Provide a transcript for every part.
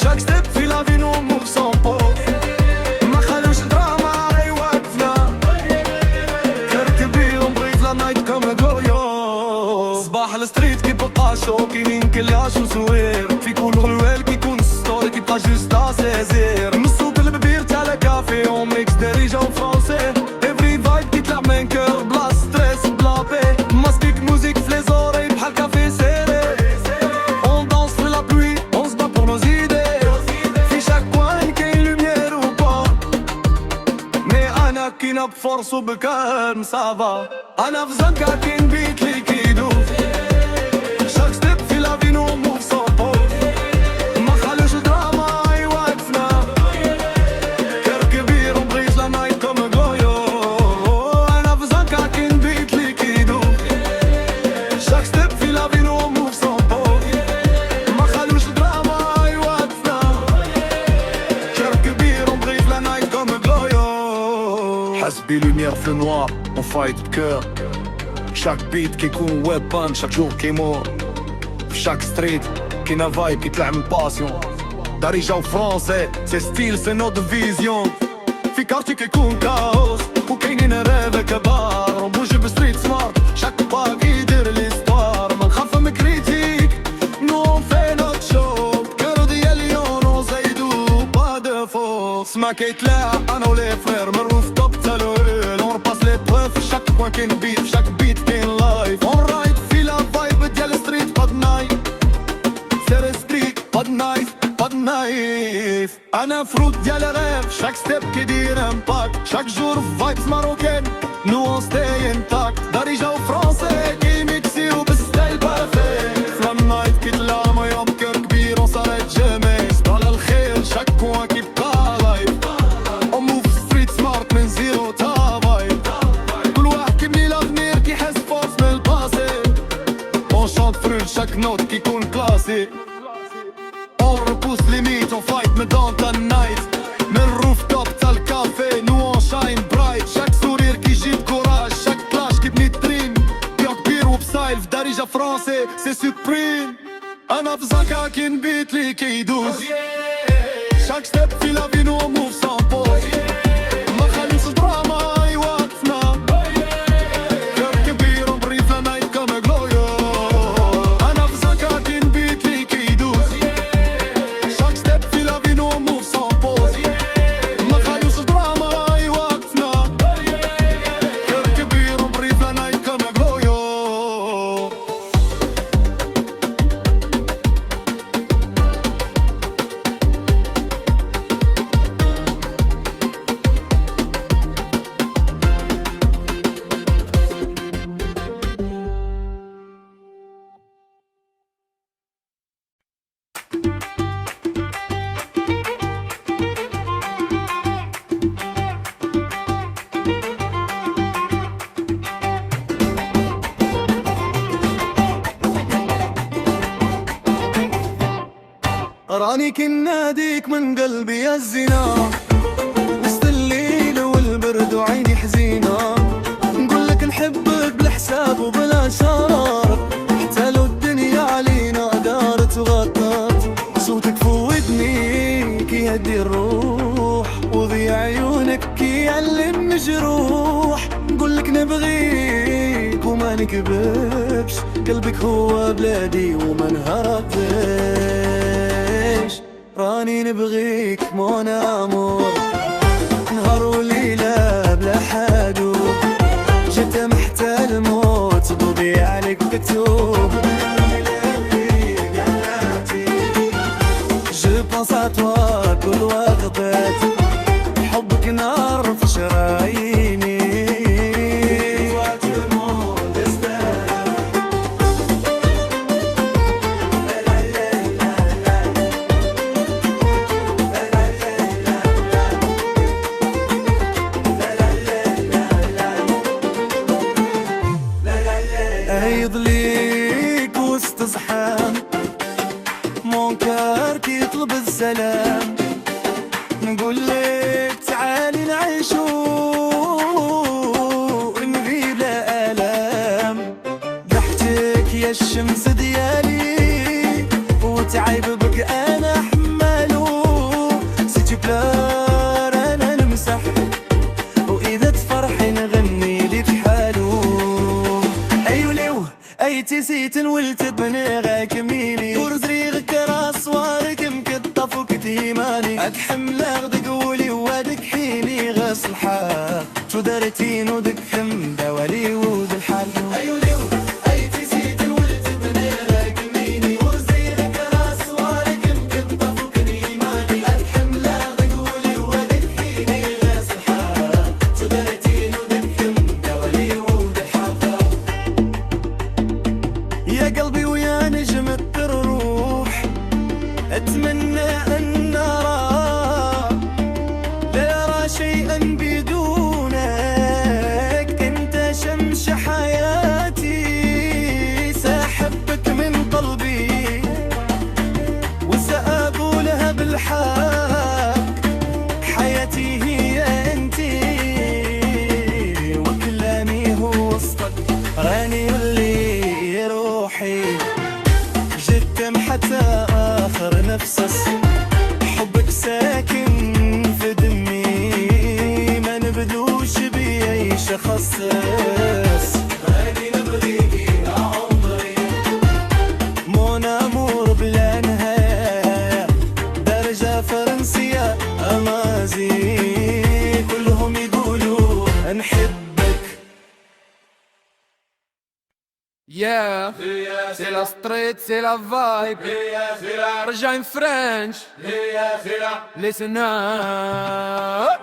chaque step في la vie nous move sans pause ما خلوش دراما يوقفنا كار كبير ونبريد لا نايت كما غلوريوس صباح الستريت كيبقى شو كاينين كل عاشو سوير في كل غلوال كيكون ستوري كيبقى جوست سيزير نصو بالببير تاع لا كافي اون ميكس دارجة وفرونسي افري فايب كيطلع من كور بلا ستريس بلا بي ماسبيك موزيك في لي زوري بحال كافي سيري اون دانس في لا بلوي اون سبا بور نو زيدي في شاك كوان كاين لوميير و با مي انا كينا بفورس وبكالم سافا انا في زنكا كاين بيت لي كيدوز chaque step في la vie nous move sans pause ما خلوش دراما يوقفنا كار كبير ونبريز لا نايت كوم غلويو انا في زنكا كاين بيت لي كيدوز chaque step في la vie nous move sans pause ما خلوش دراما يوقفنا كار كبير ونبريز لا نايت كوم غلويو حسبي لوميير في نوار اون فايت بكور chaque beat كيكون ويبان chaque jour كيمور في chaque street كينا فايب كيطلع من باسيون دارجة وفرونسي سي ستيل سي نوت فيزيون في كارتي كيكون كاوس وكاينين ريفة كبار ونبوجي بستريت سمارت chaque باك يدير ليستوار ما نخاف من كريتيك نو اون في نوت شو كارو ديال ليون وزايدو با دو فوس ما كيتلاع انا ولي فرير من روف توب تا لويل اون باس لي بروف في chaque بوان كاين بيت في chaque بيت كاين لايف اون رايد في لا فايب ديال ستريت باد نايف سير ستريت باد نايف باد نايف انا فروت ديال ريف شاك ستيب كيدير امباكت شاك جور فايبس ماروكين نو اون ستاي انتاك دارجة وفرونسي كيميكسيو بالستايل بارفي في النايت كيطلع مايا بكور كبير ونصاريت جيمي صباح الخير شاك كوان كيبقى لايف اون موف ستريت سمارت من زيرو تا فايب كل واحد كيبني لافنير كيحس فورس من الباسي اون شانت فرول شاك نوت كيكون كلاسي اون ربوس ليميت اون فايت من دون تا النايت من روف توب تا الكافي نو اون شاين برايت شاك سورير كيجيب كوراج شاك كلاش كيبني الدريم بيو كبير وبسايل في دارجة فرونسي سي سوبريم انا في زنكا كاين بيت لي كيدوز شاك ستيب في لا في نو موف سان بوز ما خلوش دراما يوقفنا كار كبير ونبريز لا نايت كوم غلويو انا في زنكا كاين بيت لي كيدوز chaque step في la vie nous move sans pause ما خلوش دراما يوقفنا كار كبير ونبريز لا نايت كوم غلويو راني كناديك من قلبي يا الزنا وسط الليل والبرد وعيني حزينة نقولك نحبك بالحساب وبلا شرار حتى لو الدنيا علينا دارت وغطت صوتك فوق ودني كيهدي الروح وضي عيونك كيعلم مجروح نقولك نبغيك وما نكذبش قلبك هو بلادي وما نهربش راني نبغيك مون امور نهار وليلة بلا حدود جيت محتى الموت ضوضي عليك مكتوب Je pense à toi كل وقت حبك نار في شراييني عيض ليك وسط زحام مون كار كيطلب السلام نقول لك تعالي نعيشو نغيب لا آلام ضحكتك يا الشمس ديالي وتعيب بك انا حمالو بلار انا نمسح، واذا تفرحي نغني لك حالو. ايوليو اي تسيت نولت بنغاك ميلي، ورزريغك راس وارك مكطف وكتيماني، اك حملة غدك قولي وادك حيني غسل حال، شو دارتين ودك ثم دوالي ود الحال. ايوليو اي تسيت نولت بنغاك ميلي، ورزريغك راس وارك مكطف وكتيماني، اك حملة غدك قولي وادك حيني غسل حال، شو دارتين ودك ثم دوالي ود الحال. يا قلبي ويا نجم الروح أتمنى أن نرى، لا أرى شيئا بدونك، أنت شمس حياتي، سأحبك من قلبي وسأقولها بالحق، حياتي هي أنت وكلامي هو وسطك، راني اللي روحي جكم حتى آخر نفس، حبك ساكن في دمي، ما نبدلوش بأي شخص، راني نبغيكي عمري، مون أمور بلا نهاية، درجة فرنسية أمازي، كلهم يقولوا نحبك. Yeah, c'est la street, c'est la vibe. Rejoins French. Listen up.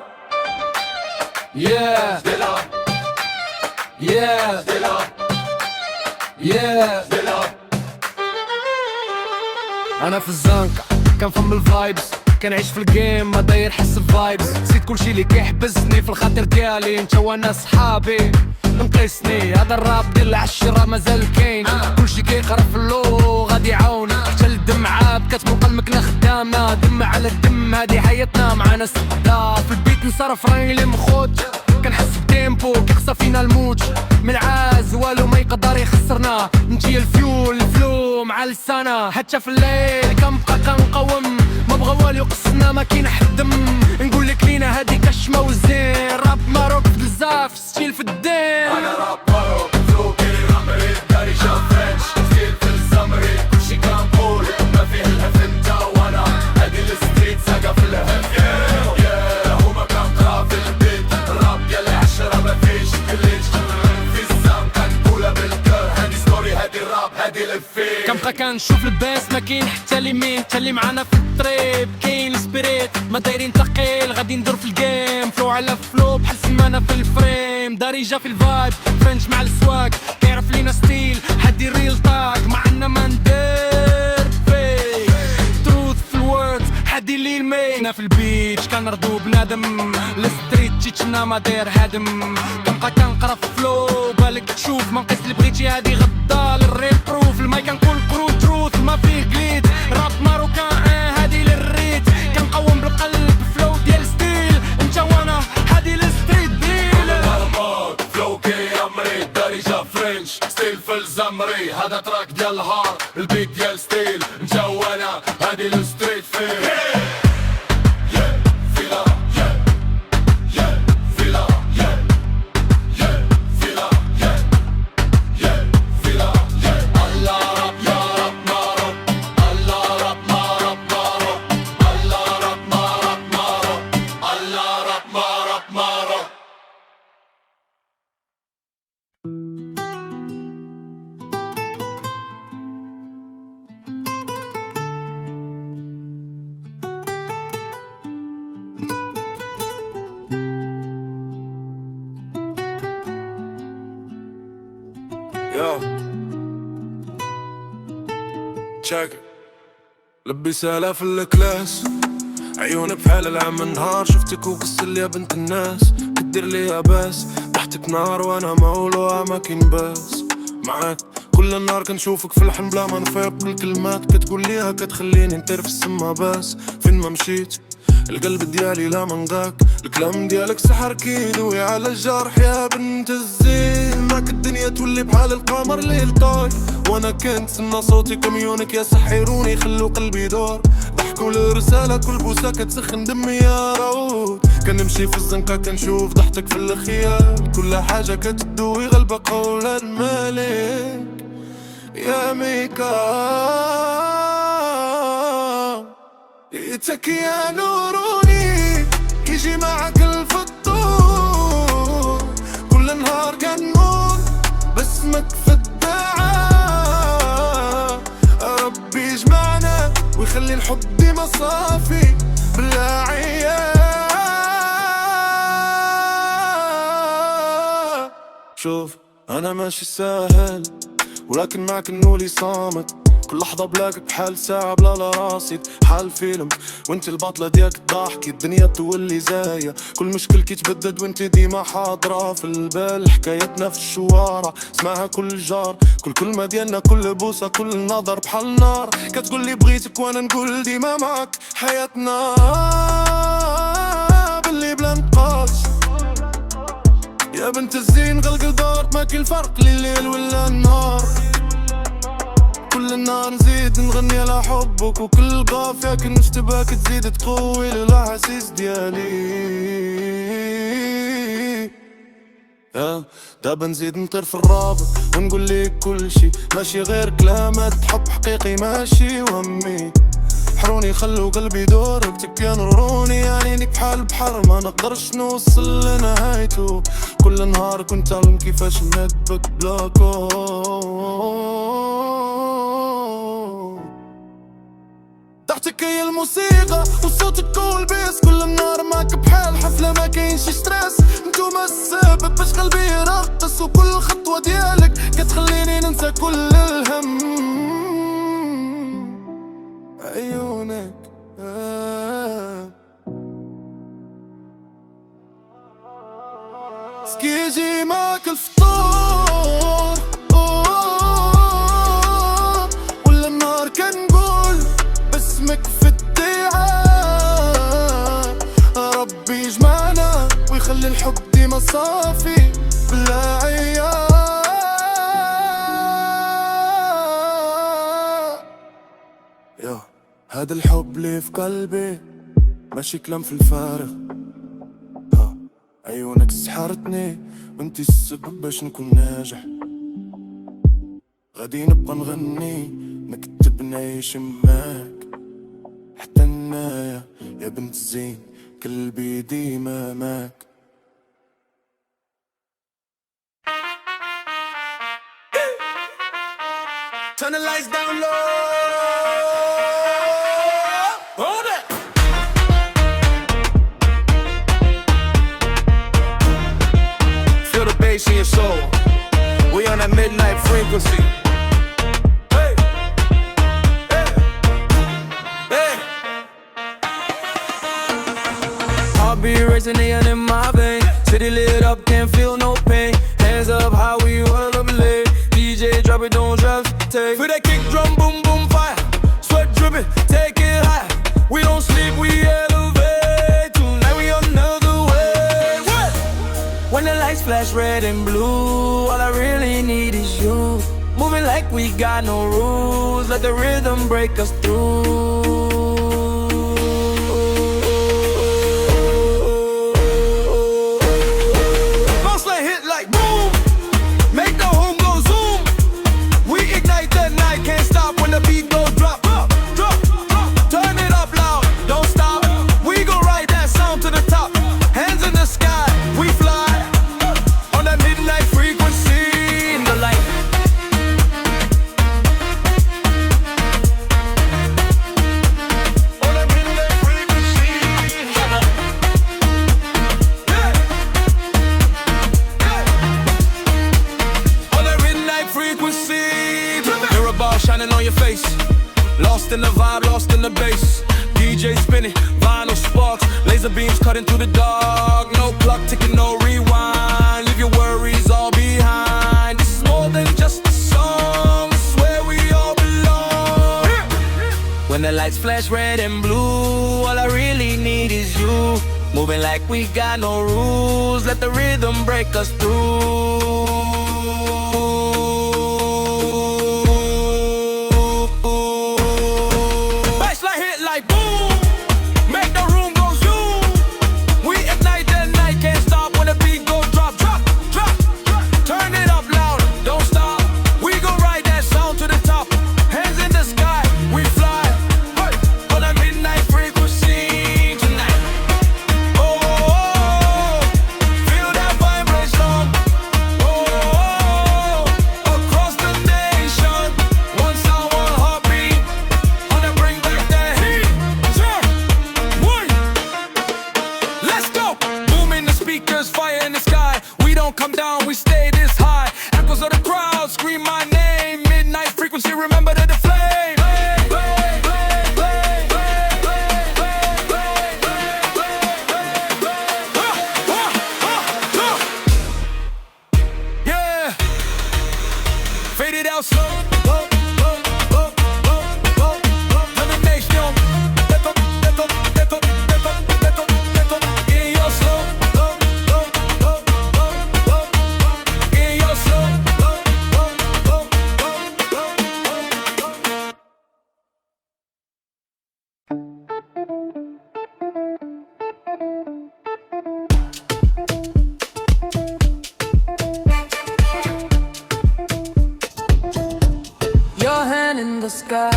Yeah, yeah, yeah. أنا في الزنقة كنفهم الفايبس، كنعيش في الجيم ما داير حس الفايبس، نسيت كلشي اللي كيحبسني في الخاطر ديالي، انت وانا صحابي نقيسني، هذا الراب ديال العشرة مازال كاين، كلشي كيقرا في اللو غادي يعاوني، حتى الدمعة كتبقى المكنة خدامة، دم على الدم هادي حياتنا معانا سدا، في البيت نصرف راني اللي مخوت، كنحس بتيمبو كيقصى فينا الموت، من عاز والو ما يقدر يخسرنا، نتي الفيول الفلو مع السنة، حتى في الليل كنبقى كنقوم، ما بغا والو يقصنا ما كاين حد نقول لك لينا هادي كشمة وزين، راب ماروك بزاف ستيل في الدين، انا راب ماروك فلو كيري رامري داري جا فرنش ستيل في الزمري، كلشي كنقول ما فيه الهف انت وانا، هادي الستريت ساقا في الهف يا هما كنقرا في البيت، الراب ديال العشرة ما فيش كليش، في الزام كنقولها بالكر، هادي ستوري هادي الراب هادي الافيك، كنبقى كنشوف الباس ما كاين حتى ليمين، حتى اللي معانا في الطريب كاين سبريت، ما دايرين ثقيل غادي ندور في الجيم، فلو على فلو بحال سمانة في الفريم، دارجة في الفايب فرنش مع السواق، كيعرف لينا ستيل هادي ريل تاك، معنا ما ندير فيك، تروث في الوردز هادي اللي المين، في البيتش كنرضو بنادم، الستريت تيتشنا ما داير هادم، كنبقى كنقرا في فلو بالك تشوف، ما نقيس اللي بغيتي هادي غدا للريل بروف، المايك كنكون كرو تروث ما فيه قليد، راب ماروكان هادي للريت، كنقوم بالقلب فلو ديال ستيل، انت وانا هادي الستريت ديل، هرموك فلو كيري رامري داري جا فرنش ستيل في الزمري، هذا تراك ديال الهار البيت ديال ستيل، انت وانا هادي الستريت فيل. يو تشيك لبسها في الكلاس، عيوني بحال العام النهار، شفتك وقص لي يا بنت الناس، كدير ليها باس، ضحكتك نار وانا مولوها ما كاين باس، معاك كل النهار كنشوفك في الحلم بلا ما نفيق بالكلمات، كتقول ليها كتخليني نطير في السما باس، فين ما مشيت القلب ديالي لا منغاك، الكلام ديالك سحر كيدوي على الجرح يا بنت الزين، معك الدنيا تولي بحال القمر ليل طاير، وانا كنت سمع صوتي كميونك يا سحروني خلو قلبي يدور، كل رسالة كل بوسة كتسخن دمي يا رعود. كنمشي في الزنقة كنشوف ضحكتك في الخيال، كل حاجة كتدوي غلبك أولاد الملك يا ميكا. لقيتك يا نوروني يجي معك الفطور، كل نهار كان نور باسمك في الدعاء. ربي يجمعنا ويخلي الحب ديما صافي بلا عياب. شوف أنا ماشي سهل ولكن معك النولي صامت، كل لحظة بلاك بحال ساعة بلا راسي، بحال فيلم وانت البطلة ديالك الضحكة، الدنيا تولي زاية كل مشكل كيتبدد وانت ديما حاضرة في البال. حكايتنا في الشوارع اسمعها كل جار، كل كلمة ديالنا كل بوسة كل نظر بحال نار. كتقولي بغيتك وانا نقول ديما معك حياتنا باللي بلا نقاش. يا بنت الزين غلق الدار ما كاين فرق لليل ولا النهار، كل النهار نزيد نغني على حبك، وكل قافية كنشتبهك تزيد تقوي الاحاسيس ديالي. دابا نزيد نطير في الرابط ونقول ليك كل شي، ماشي غير كلامات حب حقيقي ماشي وهمي. حروني خلو قلبي يدور وقتك يا نوروني، عينيك بحال بحر ما نقدرش نوصل لنهايته. كل نهار كنت تعلم كيفاش نحبك بلاكو. ضحكتك هي الموسيقى وصوتك هو البيس، كل النهار معك بحال حفلة ما كاينش ستريس. نتوما السبب باش قلبي يرقص، وكل خطوة ديالك كتخليني ننسى كل الهم. عيونك سكيجي معك الفطور، ولا النهار كنقول باسمك في الدعاء. ربي يجمعنا ويخلي الحب ديما صافي بلا عياب. يا هذا الحب اللي في قلبي ماشي كلام في الفارغ. عيونك سحرتني وانتي السبب باش نكون ناجح. غادي نبقى نغني نكتب نعيش معاك حتى النهاية يا بنت الزين، قلبي ديما معاك. Turn the lights down low. Hold it. Feel the bass in your soul. We on that midnight frequency. Hey, hey, hey. I'll be raising the in my vein. City lit up, can't feel no pain. Hands up, how we roll up late. DJ drop it, don't just take. Feel that kick drum, boom boom fire. Sweat dripping, take it high. We don't sleep, we elevate. Tonight we another way. What? When the lights flash red and blue, all I really need is you. Moving like we got no rules. Let the rhythm break us through. Bounce like hit like boom. Make the home go zoom. We ignite the night, can't stop when the beat goes drop. Drop, drop. Turn it up loud, don't stop. We go ride that sound to the top. Hands in the sky, we fly on that midnight frequency. In the light. On that midnight frequency. Yeah. Yeah. On that midnight frequency. Mirror ball shining on your face. Lost in the vibe, lost in the bass. DJ spinning, vinyl sparks. Laser beams cutting through the dark. No clock ticking, no rewind. Leave your worries all behind. This is more than just a song. This is where we all belong. When the lights flash red and blue, all I really need is you. Moving like we got no rules. Let the rhythm break us through. Baseline hit like like boom, make the room go zoom. We ignite the night, can't stop when the beat goes drop, drop, drop, drop. Turn it up louder, don't stop. We gon' ride that sound to the top. Hands in the sky, we fly. Hey, on a midnight frequency tonight. Oh, oh, oh, feel that vibration. Oh, oh, oh, across the nation. One sound, one heartbeat. Wanna bring back that heat. Sure. One. Let's go. Boom in the speakers, fire in the sky. We don't come down, we stay this high. Echoes of the crowd scream my name. Midnight frequency, remember the flame. Yeah. Fade it out slow. Your hand in the sky.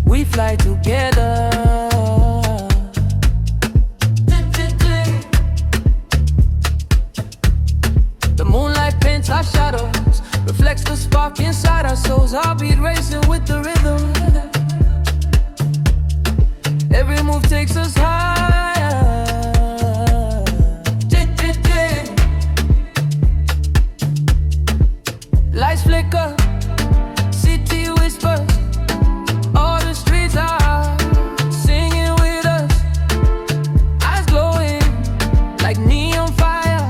We fly together. The moonlight paints our shadows, reflects the spark inside our souls. Heartbeat racing with the rhythm. Every move takes us higher. Lights flicker, city whispers. All the streets are singing with us. Eyes glowing like neon fire.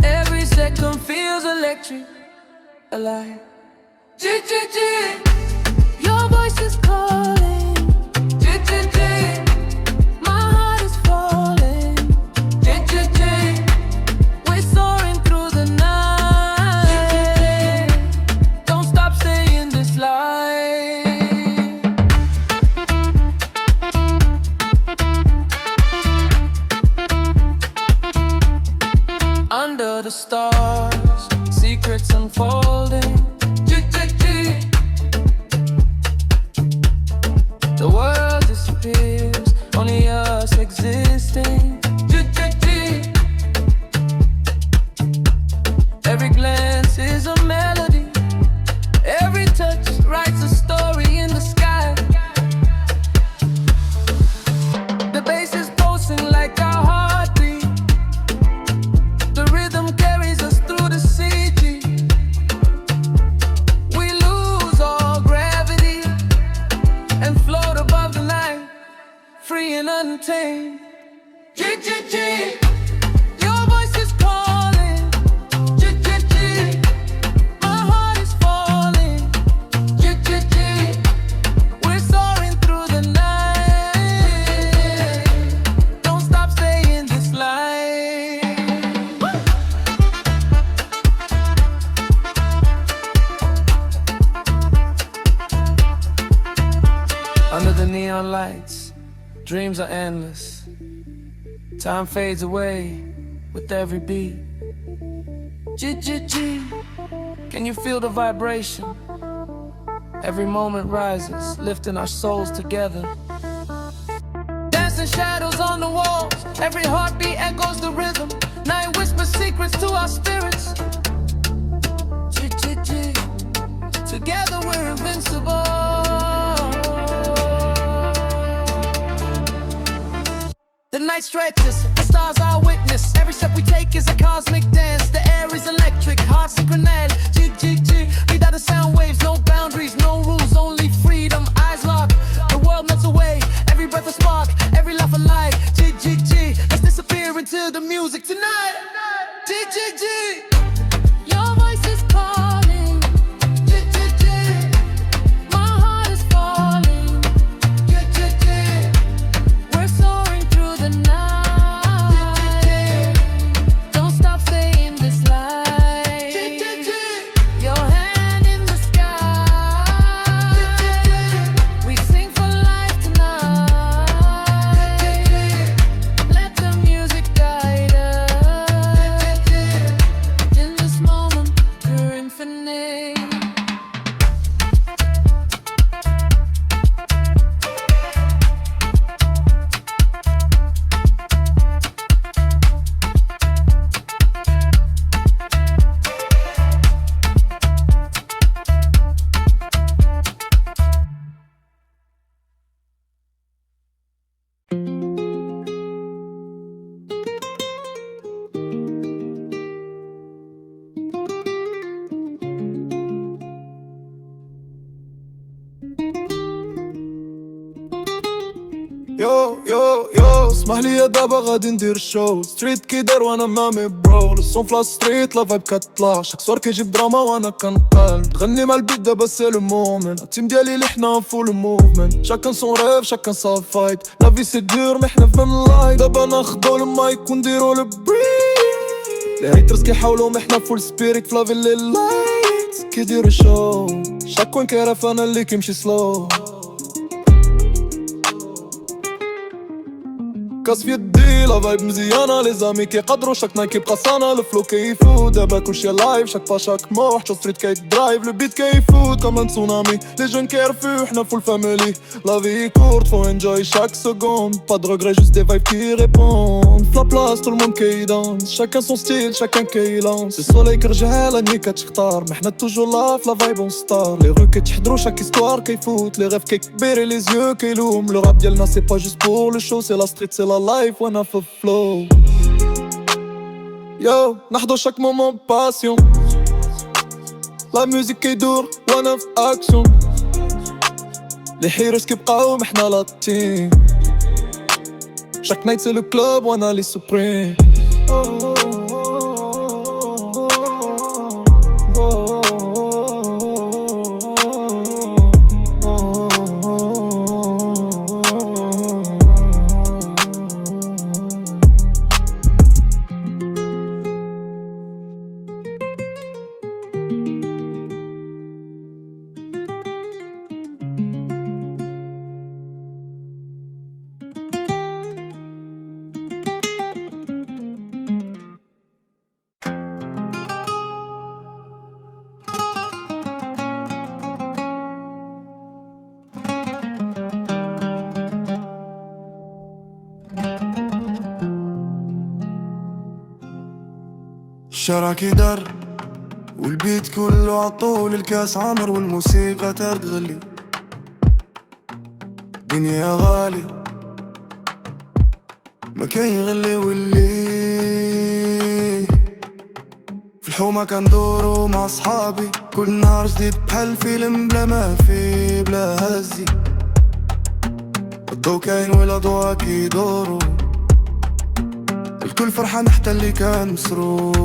Every second feels electric, alive. Your voice is calling. My heart is falling. We're soaring through the night. Don't stop saying this life. Under the stars, secrets unfolding. The world disappears, only us existing. Every glance is a melody. Every touch writes a story in the sky. The bass is pulsing like our heartbeat. The rhythm carries us through the CG. We lose all gravity and float above the night, free and untamed. Your voice is calling. My heart is falling. We're soaring through the night. Don't stop saying this line. Under the neon lights, dreams are endless. Time fades away with every beat. Can you feel the vibration? Every moment rises, lifting our souls together. Dancing shadows on the walls, every heartbeat echoes the rhythm. Night whispers secrets to our spirits. Together we're invincible. The night stretches, the stars are witness. Every step we take is a cosmic dance. The air is electric, heart synchronized. We got the sound waves, no boundaries, no rules, only freedom. Eyes locked, the world melts away. Every breath a spark, every laugh a light. Let's disappear into the music tonight. Your voice is calling. My heart is falling. We're soaring through the night. Don't stop saying this line. يو اسمح لي يا دابا غادي ندير الشو ستريت كيدار وانا مامي برو الصون فلا ستريت لا فايب كتطلع شاك سوار كيجيب دراما وانا كنقلب تغني مع البيت دابا سي لو مومنت التيم ديالي اللي حنا فول موفمنت شاكن سون ريف شاكن سا فايت لا في سي دور مي حنا في من لايت دابا ناخدو المايك ونديرو البريك الهيترز كيحاولو مي حنا فول سبيريك فلا فيلي لايت كيديرو شو شاكون كيعرف انا اللي كيمشي سلو كاس في يدي لا فايب مزيانة لي زامي كيقدرو شاكنا كيبقى صانا الفلو كيفوت دابا كلشي لايف شاك با شاك مو حتى ستريت كيدرايف لو بيت كيفوت كمان تسونامي لي جون كيرفو حنا فول فاميلي لا في كورت فو انجوي شاك سكوند با دو ريغري جوست دي فايب كي ريبوند فلا بلاص طول المون كيدانس شاكان سون ستيل شاكان كيلانس السولي كرجع لاني كتختار ما حنا توجور لا فلا فايب اون ستار لي رو كيتحضرو شاك استوار كيفوت لي غيف كيكبيري لي زيو كيلوم لو راب ديالنا سي با جوست بور لو شو سي لا ستريت سي لا لايف وانا في فلو يو نحضر شاك مومون باسيون لا ميوزيك كيدور وانا في اكسيون لي حيروز كيبقاو محنا لا تيم شاك نايت سي لو كلوب وانا لي سوبريم الشارع كيدار والبيت كله عطول الكاس عمر والموسيقى تغلي دنيا غالي ما كان يغلي واللي في الحومة كندورو مع صحابي كل نهار جديد بحال فيلم بلا ما في بلا هزي الضو كاين والاضواء كيدورو الكل فرحان حتى اللي كان مسروق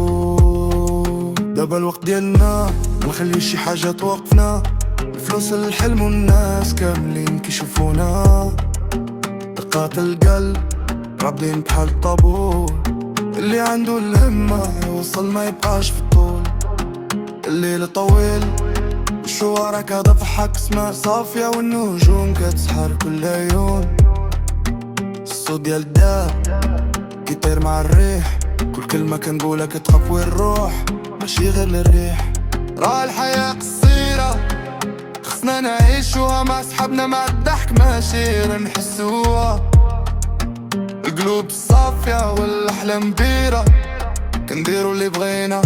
دابا الوقت ديالنا منخليش شي حاجة توقفنا الفلوس الحلم والناس كاملين كيشوفونا دقات القلب رابطين بحال الطابور اللي عنده الهمة يوصل ما يبقاش في الطول الليل طويل والشوارع كتضحك سماء صافية والنجوم كتسحر كل عيون الصوت ديال الداب كيطير مع الريح كل كلمة كنقولها كتخفوي الروح ماشي غير للريح راه الحياة قصيرة خصنا نعيشوها مع صحابنا مع الضحك ماشي نحسوها القلوب الصافية والأحلام كبيرة كنديرو اللي بغينا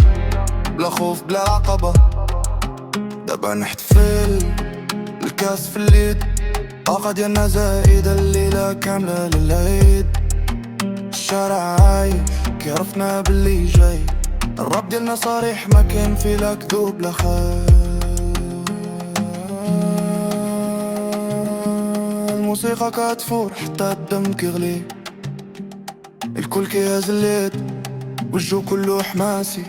بلا خوف بلا عقبة دابا نحتفل الكاس في اليد طاقة ديالنا زايدة الليلة كاملة للعيد الشارع عايش كيعرفنا باللي جاي الراب ديالنا صريح ما كاين فيه لا كذوب لا خاي الموسيقى كتفور حتى الدم كيغلي الكل كيهز اليد وجهو كله حماسي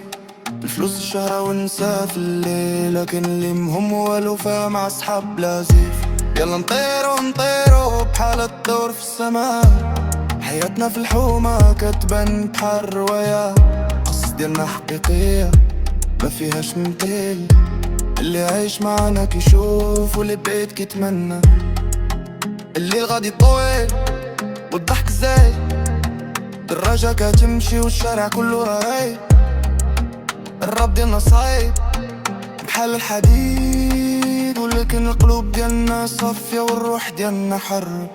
الفلوس الشهرة والنساء في الليل لكن اللي مهم هو الوفا مع صحاب بلا زيف يلا نطيرو نطيرو بحال الدور في السماء حياتنا في الحومة كتبان بحال رواية قصص ديالنا حقيقية ما فيهاش مثيل اللي عايش معانا كيشوف واللي بعيد كيتمنى الليل غادي طويل والضحك زايد دراجة كتمشي والشارع كله رايق الراب ديالنا صايب بحال الحديد ولكن القلوب ديالنا صافية والروح ديالنا حر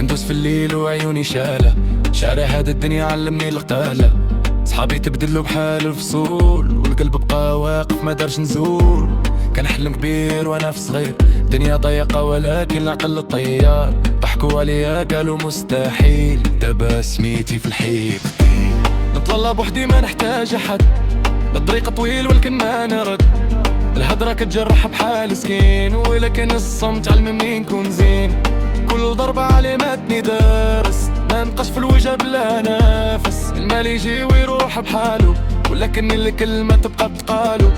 كندوس في الليل وعيوني شالة، شارع هاد الدنيا علمني القتالة. صحابي تبدلوا بحال الفصول، والقلب بقى واقف ما دارش نزول. كان حلم كبير وانا في صغير، دنيا ضيقة ولكن العقل الطيار. ضحكوا عليا قالوا مستحيل، دابا سميتي في الحيط. نتطلع بوحدي ما نحتاج احد، الطريق طويل ولكن ما نرد. الهضرة كتجرح بحال سكين، ولكن الصمت علمني نكون زين. كل ضربة علمتني درس، ما نبقاش في الوجه بلا نفس. المال يجي ويروح بحالو، ولكن الكلمة تبقى بتقالو.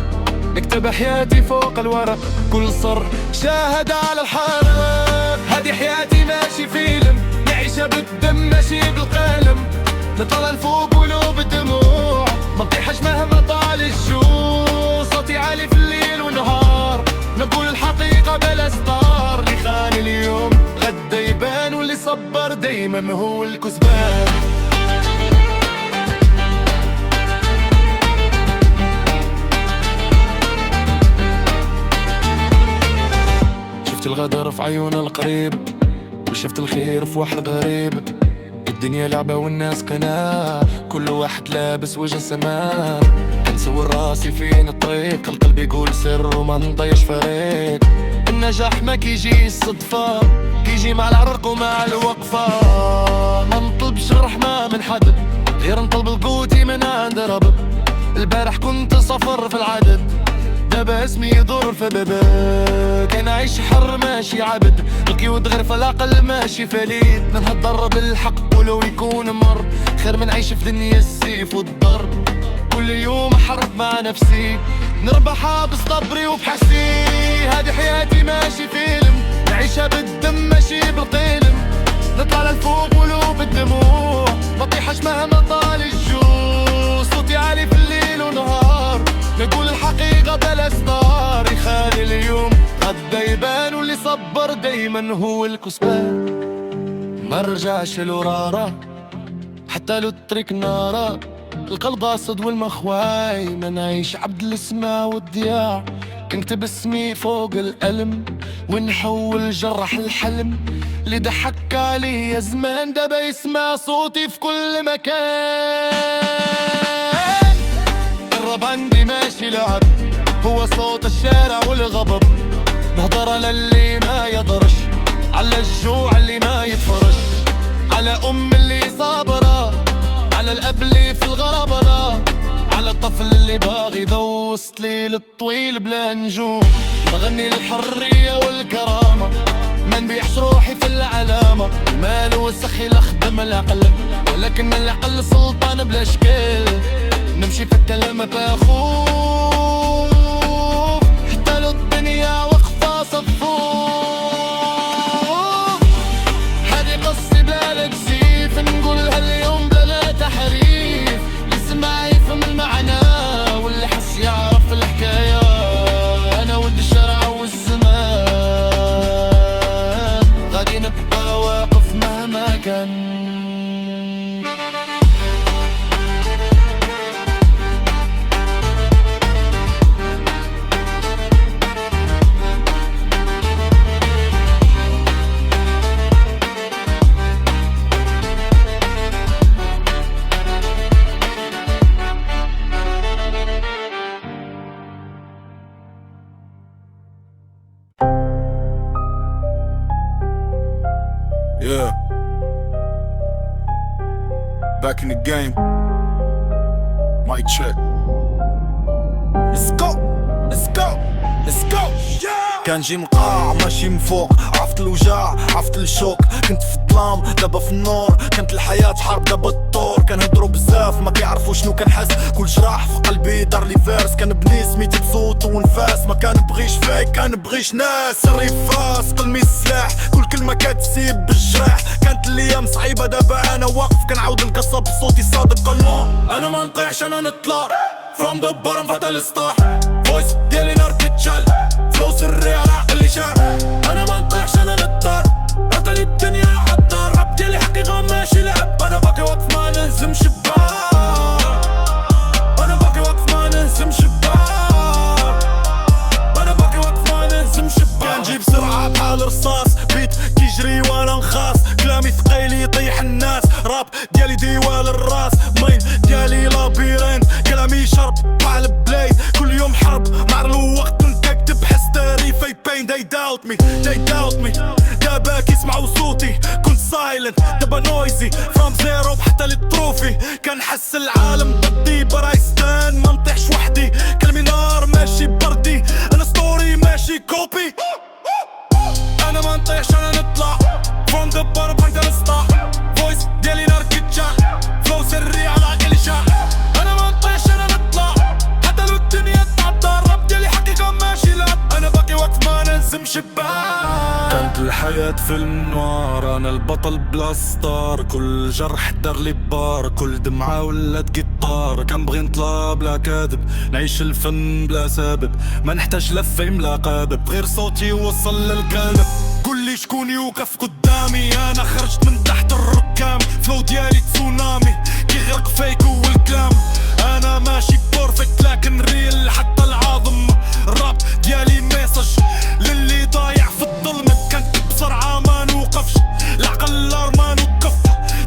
نكتب حياتي فوق الورق، كل صر شاهد على الحرب. هادي حياتي ماشي فيلم، نعيشها بالدم ماشي بالقلم. نطلع الفوق ولو بالدموع، ما نطيحش مهما طال الجوع. صوتي عالي في الليل والنهار، نقول الحقيقة بلا ستار. اللي خان اليوم غدا يبان، واللي صبر دايما هو الكسبان. شفت الغدر في عيون القريب، وشفت الخير في واحد غريب. الدنيا لعبة والناس قناع، كل واحد لابس وجه سماء. كنسول راسي فين الطريق، القلب يقول سر وما نضيعش فريق. النجاح ما كيجي صدفة، كيجي مع العرق ومع الوقفة. ما نطلبش الرحمة من حد، غير نطلب القوتي من عند رب. البارح كنت صفر في العدد، دابا اسمي يدور في بابك. كان عايش حر ماشي عبد، القيود غير في العقل ماشي فليت. نهضر بالحق ولو يكون مر، خير من عيش في دنيا السيف والضرب. كل يوم احارب مع نفسي، نربحها بصبري وبحسي. هادي حياتي ماشي فيلم، نعيشها بالدم ماشي بالقلم. نطلع للفوق ولو بالدموع، ما طيحش مهما طال الجوع. صوتي عالي في الليل ونهار، نقول الحقيقة بلا ستار. يخالي اليوم غدا يبان، واللي صبر دايما هو الكسبان. ما رجعش لورارا حتى لو الطريق نارا. القلب قاصد والمخواي، ما نعيش عبد الاسماء والضياع. كنكتب اسمي فوق الألم، ونحول جرح الحلم. اللي ضحك عليا زمان دابا يسمع صوتي في كل مكان. الراب عندي ماشي لعب، هو صوت الشارع والغضب. نهضر للي ما يضرش، على الجوع اللي ما يتفرش. على اللي صابرة، على الأب اللي في الغربة. على الطفل اللي باغي يدوس ليل الطويل بلا نجوم. بغني الحرية والكرامة، ما نبيعش روحي في العلامة. المال وسخي لخدم العقل، ولكن العقل سلطان بلا شكل. نمشي في الكلام بخوف، حتى لو الدنيا واقفة صفوف. هادي قصتي بلا تكسيف، نقولها اليوم بلا تحريف. اللي سمع يفهم المعنى، واللي حس يعرف الحكاية. أنا ولد الشارع والزمان، غادي نبقى واقف مهما كان. Yeah. Back in the game. Mic check. Let's go. Let's go. Let's go. Yeah. كان جي مقاع ماشي من فوق، عرفت الوجاع عرفت الشوك. كنت في الظلام دابا في النور، كانت الحياة حرب دابا الطور. كنهضروا بزاف ما كيعرفوا شنو كنحس، كل جراح في قلبي دار لي فارس. كنبني سميتي بصوت ونفاس، ما كنبغيش فيك كنبغيش ناس. الرفاس قلمي السلاح، كل كلمة كتسيب بالجراح. كانت الايام صعيبة دابا انا واقف، كنعاود نكسر بصوتي صادق. انا ما نطيحش انا نطلع from the bottom فتى السطاح. فويس ديالي نار كتشال، فلو سري على عقلي شعر. انا ما نطيحش انا نطار، عطالي الدنيا عالدار. راب ديالي حقيقة ماشي لعب، انا باقي واقف ما نهزمش بار. انا باقي واقف ما نهزمش بار. انا باقي واقف ما نهزمش بار. كنجي بسرعة بحال رصاص، بيت كيجري وانا نخاص. كلامي doubt me they doubt me داباك يسمعوا صوتي كنت silent دابا noisy from zero حتى للتروفي كنحس العالم ضدي but I stand ما نطيحش وحدي كلامي نار ماشي بردي انا ستوري ماشي كوبي انا ما نطيحش انا نطلع from the bottom حتى نسطع voice ديالي نار كيتشا flow سري على عقلي شاع انا ما نطيحش انا نطلع حتى لو الدنيا تعدى الراب ديالي حقيقة ماشي لعب انا باقي وقت ما نلزم شباك كانت الحياة فيلم نوار انا البطل بلا ستار كل جرح دار لي بار كل دمعة ولات جيتار كنبغي نطلع بلا كاذب نعيش الفن بلا سبب ما نحتاج لفيم لا قابب غير صوتي وصل للقلب قول لي شكون يوقف قدامي انا خرجت من تحت الركام فلو ديالي تسونامي كيغرق فيك والكلام انا ماشي بورفكت لكن ريل حتى العظم الراب ديالي ميسج للي ضايع في الظلمة كنت بسرعة ما نوقفش العقل نار ما نوقف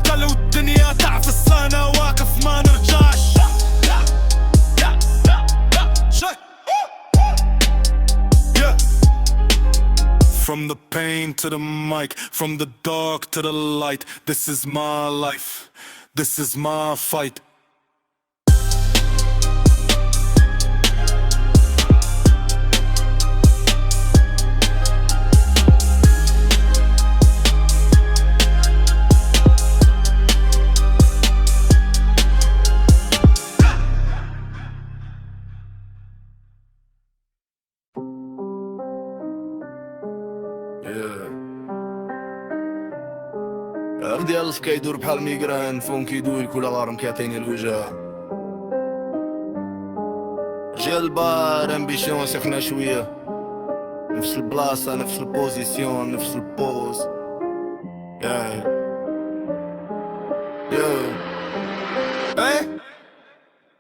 تا لو الدنيا تعفس انا واقف ما نرجعش From the pain to the mic, from the dark to the light, this is my life, this is my fight. ديال الف كيدور بحال ميغران فون كيدوي كل غارم كيعطيني الوجه رجال البار امبيسيون سخنا شويه نفس البلاصه نفس البوزيسيون نفس البوز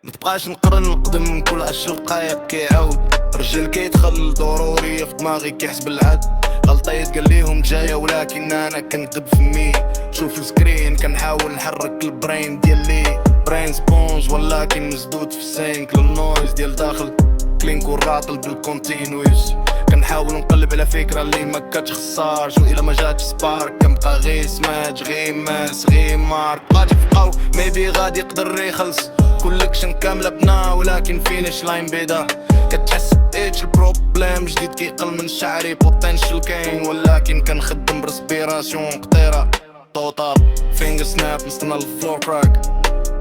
متبقاش نقرن نقدم كل 10 دقايق كيعاود رجال كيدخل ضروري في دماغي كيحسب العد غلطيت قال ليهم جايه ولكن انا كنكذب فمي شوف السكرين كنحاول نحرك البرين ديالي برين سبونج ولكن مسدود في السينك للنويز ديال داخل كلينك والراطل بالكونتينويس كنحاول نقلب على فكره اللي ما كاتش خسار شو الا ما جاتش سبارك كنبقى غير سماج غير ماس غير مارك غادي يبقاو ميبي غادي يقدر يخلص كولكشن كامله بنا ولكن فينيش لاين بيضا كتحس بإيش البروبليم جديد كيقل من شعري بوتنشل كاين ولكن كنخدم برسبيراسيون قطيرة توتال فينجر سناب نستنى الفلور كراك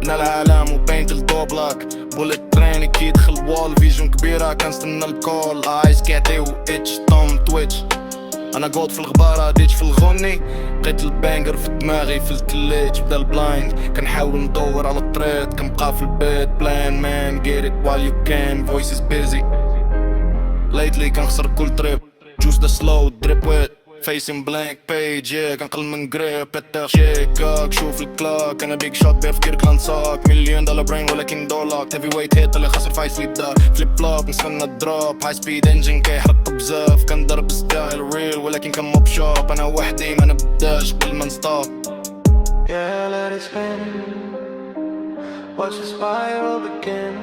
بنا العالم وبينت الدوبلاك بوليت تريني كيدخل وول فيجن كبيرة كنستنى الكول ايس كيعطيو اتش توم تويتش انا قود في الغبارة ديتش في الغني بقيت البانجر في دماغي في الكليج بدا البلايند كنحاول ندور على الطريق كنبقى في البيت بلان مان get it while you can voice is busy lately كنخسر كل تريب juice the slow drip wet facing blank page yeah كنقل من grip better shake شوف الكلاك انا بيك شوت بير في كيركلاند ساك $1,000,000 brain ولكن دولار heavy weight hit اللي خسر فايس لي بدا فليب فلوب نستنى الدروب هاي سبيد انجن كيحرق بزاف كنضرب ستايل ريل ولكن كان موب شوب انا وحدي ما نبداش قبل ما نستوب Yeah, let it spin. Watch the spiral begin.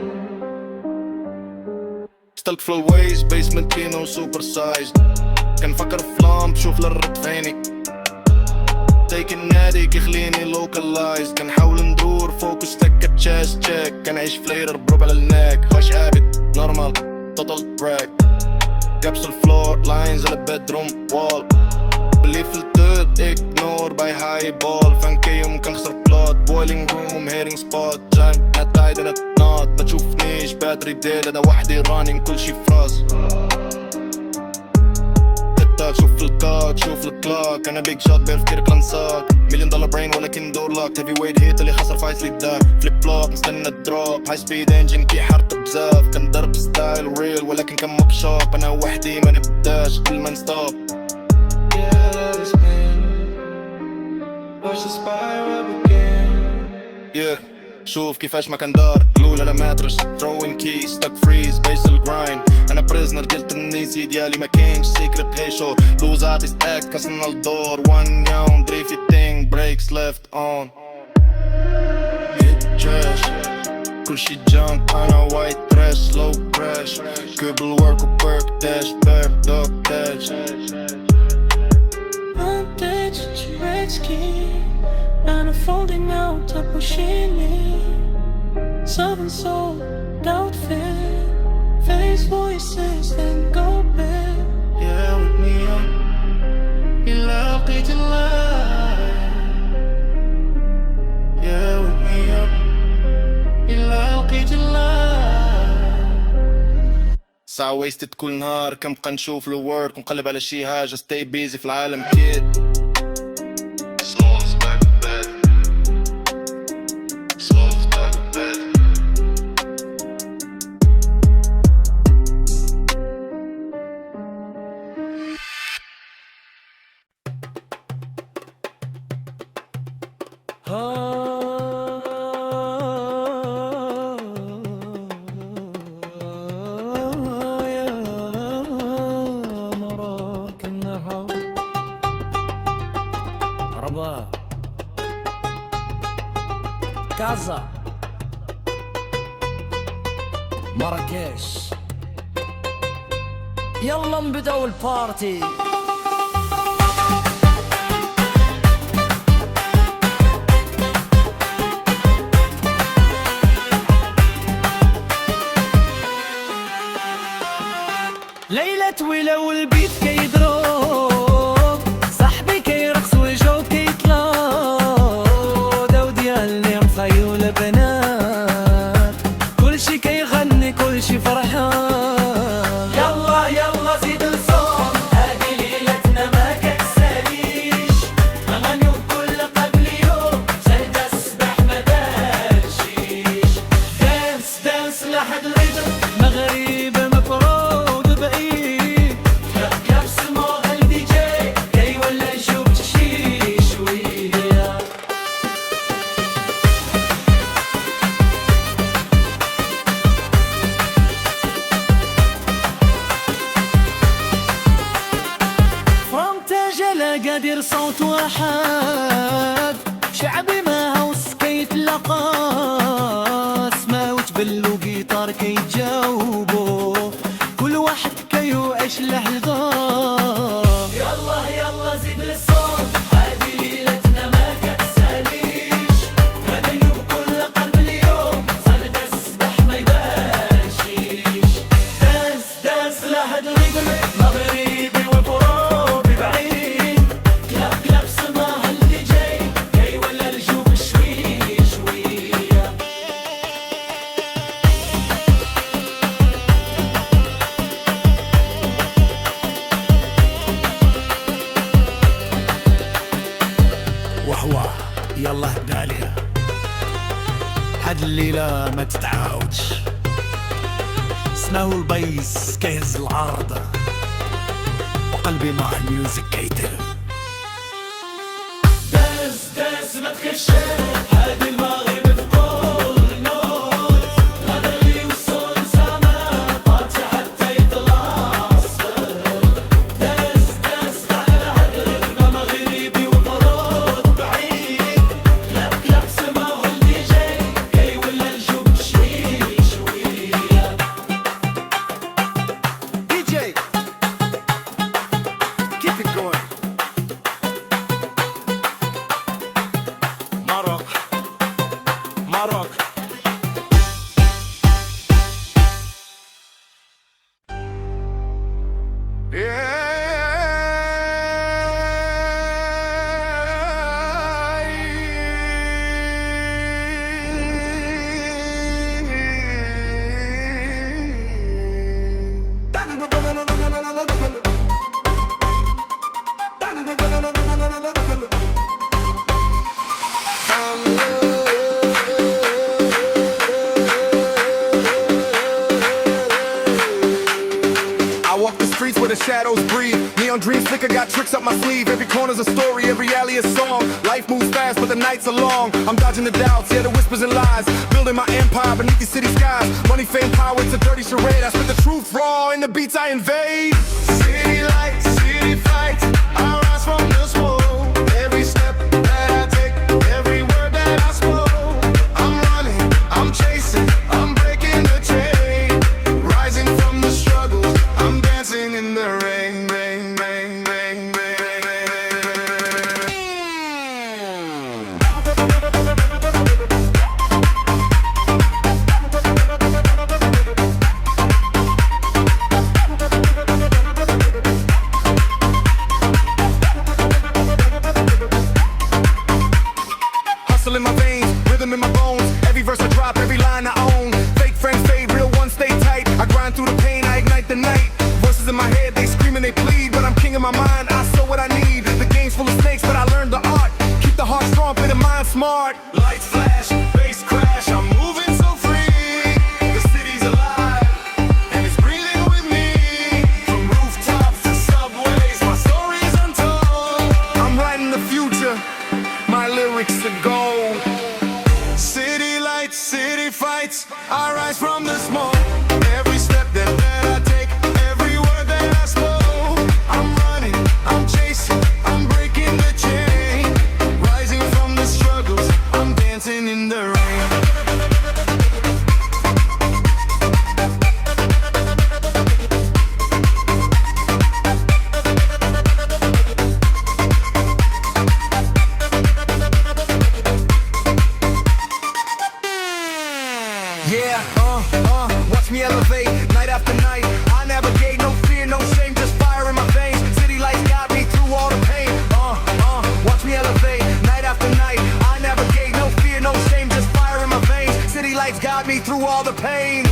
ستلت في الويز بيسمنت كينو سوبر سايز كنفكر في لامب شوف للرد فيني تيك النادي كيخليني لوكالايز كنحاول ندور فوكس تك تشيست تشيك كنعيش فليرر بروب على الناك واش عابد نورمال توتال براك كابس الفلور لاينز على بيدروم وول بلي في التوت اكنور باي هاي بول فانكيوم كنخسر بلوت بويلينج روم هيرينج سبوت جايم نت تايد نت نوت ما تشوفنيش باتري ديل انا وحدي رانين كل شي فراس شوف الكاك شوف الكلاك انا بيك شوت بير في كيركلاند ساك $1,000,000 brain ولكن دولار هيفي ويت هيت اللي خسر فايس لي دار فليب فلوب نستنى الدروب هاي سبيد انجن كيحرق بزاف كنضرب ستايل ريل ولكن كان موك شوب انا وحدي ما نبداش قبل ما نستوب Yeah, let it spin. Watch the spiral begin. yeah شوف كيفاش ما كان دار قلول على ماترس throwing keys stuck freeze base الجرايند انا بريزنر ديال النيسي ديالي ما كاينش سيكريت هيشو لوزاتي ستاك كسرنا الدور one يوم دري في thing breaks left on hit trash كلشي جانك انا وايت تراش low crash كبل ورك وبرك داش باك دوك داش stop pushing me. Southern soul, doubt fear. Face voices, then go back. Yeah, wake me up. إلا لقيت الله. Yeah, wake me up. إلا لقيت الله. ساعة ويستد كل نهار كنبقى نشوف الورك ونقلب على شي حاجة stay busy في العالم كيد. كازا مراكش يلا نبداو البارتي. ليلة طويلة والبيت كيضرب، صاحبي كيرقص وجهو كيطلب، داو ديالي مصايولة بنات، كلشي كيغني كلشي فرحان. يلا يلا زيد الصوت، هادي ليلتنا ما كتساليش، غنغنيو بكل قبل يوم، شهد الصباح ما دارشيش. دانس دانس لحد الريتم، مغرب مفروض بعيد، كابسمو الدي جي كيولى نشوف شي شوية. فرنتاجة لقادر صوت واحد، شعبي ما هوس كيتلاقى، سماو تبلو جيتار كيتجاوبو، كل واحد كيوعش لحظة. يلا يلا زيد الصوت، هادي ليلتنا ما كتساليش، غنغنيو بكل قلب اليوم، صدى الصباح ما يباشيش. دانس دانس لحد الريتم، مغربي وفروبي بعيد، كلاب كلاب سماها اللي جاي، كيولى الجو شوي شوية. وحوة يلا هداليا هاد الليلة ما تتعاودش، سماو البيس كيهز العرض وقلبي مع الميوزك كيتلف. دانس دانس ما تخافش، هادي المغرب في كل نوت، غنغني والصوت سما بارتي حتى يطلع الصبر. دانس دانس على هاد الريتم، مغربي وفروض بعيد، كلاب كلاب سماو الدي جي كيولى الجو شوي شوية. DJ, keep it going. Maroc, Maroc. I walk the streets where the shadows breathe. Neon dreams flicker, got tricks up my sleeve. Every corner's a story, every alley a song. Life moves fast, but the nights are long. I'm dodging the doubts, yeah, the whispers and lies. Building my empire beneath these city skies. Money, fame, power, it's a dirty charade. I spit the truth raw in the beats I invade. City lights, city fights. I rise from the smoke. Every step that I take, every word that I spoke. I'm running, I'm chasing, I'm breaking the chain. Rising from the struggle, I'm dancing in the rain, rain, rain, rain, rain, rain, rain, rain, rain. smart. Lights flash, bass crash, I'm moving so free. The city's alive, and it's breathing with me. From rooftops to subways, my story's untold. I'm writing the future, my lyrics are gold. City lights, city fights, I rise from the smoke. Every step that I take, every word that I spoke. I'm running, I'm chasing, I'm breaking the chain. Rising from the struggles, I'm dancing in the rain. Watch me elevate night after night. I navigate, no fear, no shame, just fire in my veins. City lights got me through all the pain. Watch me elevate night after night. I navigate, no fear, no shame, just fire in my veins. City lights got me through all the pain.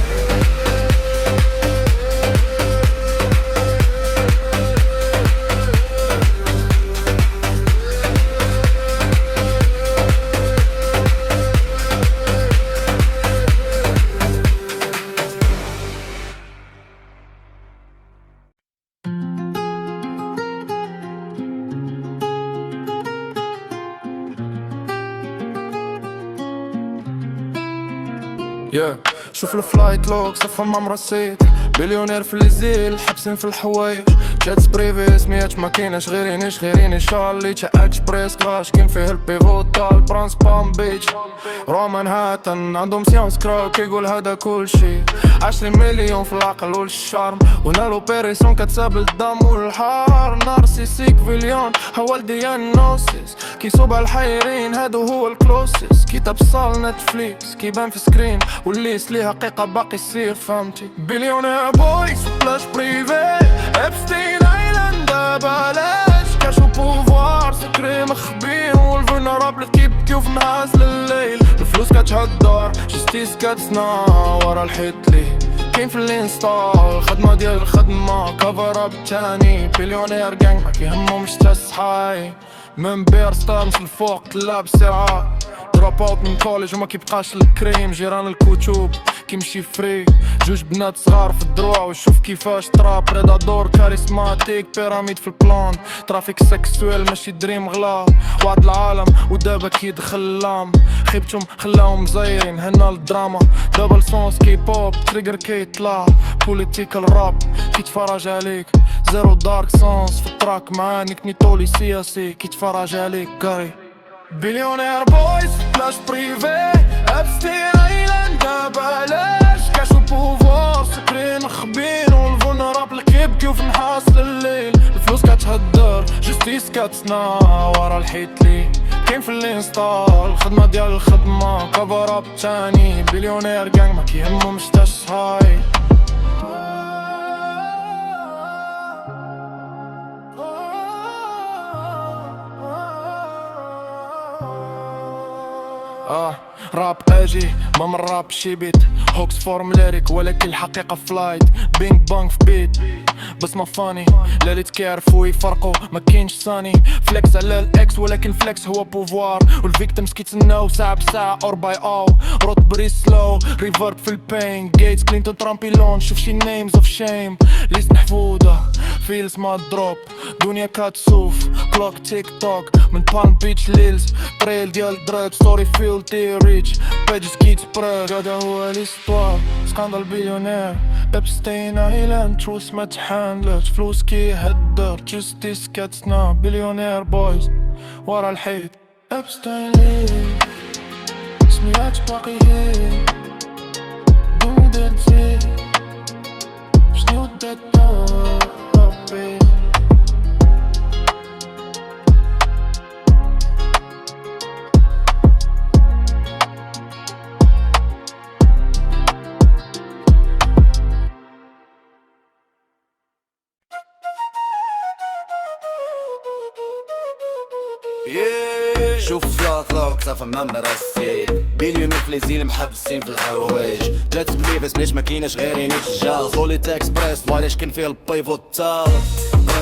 شوف الفلايت لوكس افهم عمر السيت. بليونير في الليزيل حبسين في الحوايج. جاتس بريفي سميات ما كايناش غيريني شارلي تشا اكسبريس كلاش كاين فيه البيفوتال برانس بام بيتش رومان هاتن عندهم سيونس كراو كيقول هذا كل شي. 20 مليون في العقل والشارم ونالو بيريسون كتساب الدم والحار. نارسيسيك فيليون هو ديانوسيس كيصوب على الحيرين هادو هو الكلوسيس. كتاب صال نتفليكس كيبان في سكرين والليس ليه حقيقة باقي يصير فهمتي. بليونير بويس بلاش بريفي ابستين ايلاند بلاش كاش وبوفوار سكري مخبين والفولنرابل كيبكيو في نهاس لليل. الفلوس كتهدر جستيس كتصنع ورا الحيط ليه كاين في الانستال. الخدمة ديال الخدمة كفر اب تاني. بليونير جانج ما كيهمهمش تا الصحاي. من بير ستارمس الفوق تلعب ساعات. دروب اوت من كوليج وما كيبقاش الكريم. جيران الكتب كيمشي فري. جوج بنات صغار في الدروع وشوف كيفاش تراب. بريدادور كاريسماتيك بيراميد في البلان. ترافيك سكسويل ماشي دريم غلا. وعد العالم ودابا كيدخل لام. خيبتهم خلاهم مزايرين هنا الدراما. دبل سونس كي بوب تريجر كيطلع. بوليتيكال راب كيتفرج عليك. زيرو دارك سونس في التراك مع نيكنيتولي سياسي كيتفرج عليك كاري. بليونير بويز بلاش بريفي ابستين ايلاند بلاش كاش وبوفوار سكرين مخبين والفولنرابل كيبكيو في نحاس لليل. الفلوس كتهدر جستيس كتصنع ورا الحيط لي كاين في الانستال. الخدمة ديال الخدمة كفر اب تاني. بليونير جانج ما كيهمهمش تا الصحاي. راب اجي ما من راب شي بيت. هوكس فورم ليريك ولكن الحقيقة فلايت. بينج بانج في بيت بس ما فاني. لا اللي تكارفو يفرقو ما كاينش ثاني. فليكس على الاكس ولكن فليكس هو بوفوار. والفيكتيمز كيتسناو ساعة بساعة اور باي او. روت بريس سلو ريفرب في البين. جيتس كلينتون ترامبيلون شوف شي نيمز اوف شيم. ليست محفوظة فيلز ما دروب. دنيا كاتسوف كلوك تيك توك من بالم بيتش ليلز. تريل ديال دراك ستوري فيل تي ريتش بيجز كيت سبراك. هذا هو ليستوار سكاندال بليونير ابستين ايلاند. تروس ما تحانلش فلوس كيهدر جستيس كتصنع. بليونير بويز ورا الحيط ابستين ليه سميات باقي هي دودت زي شنو دتا ربي. شوف فلاط لوك صافا ما مرسي. بليونير في ليزيل محبسين في الحوايج. جات بليفس ليش ما كايناش غيرين يتجاوز. بوليت اكسبريس وعلاش كاين فيه البيفوتال.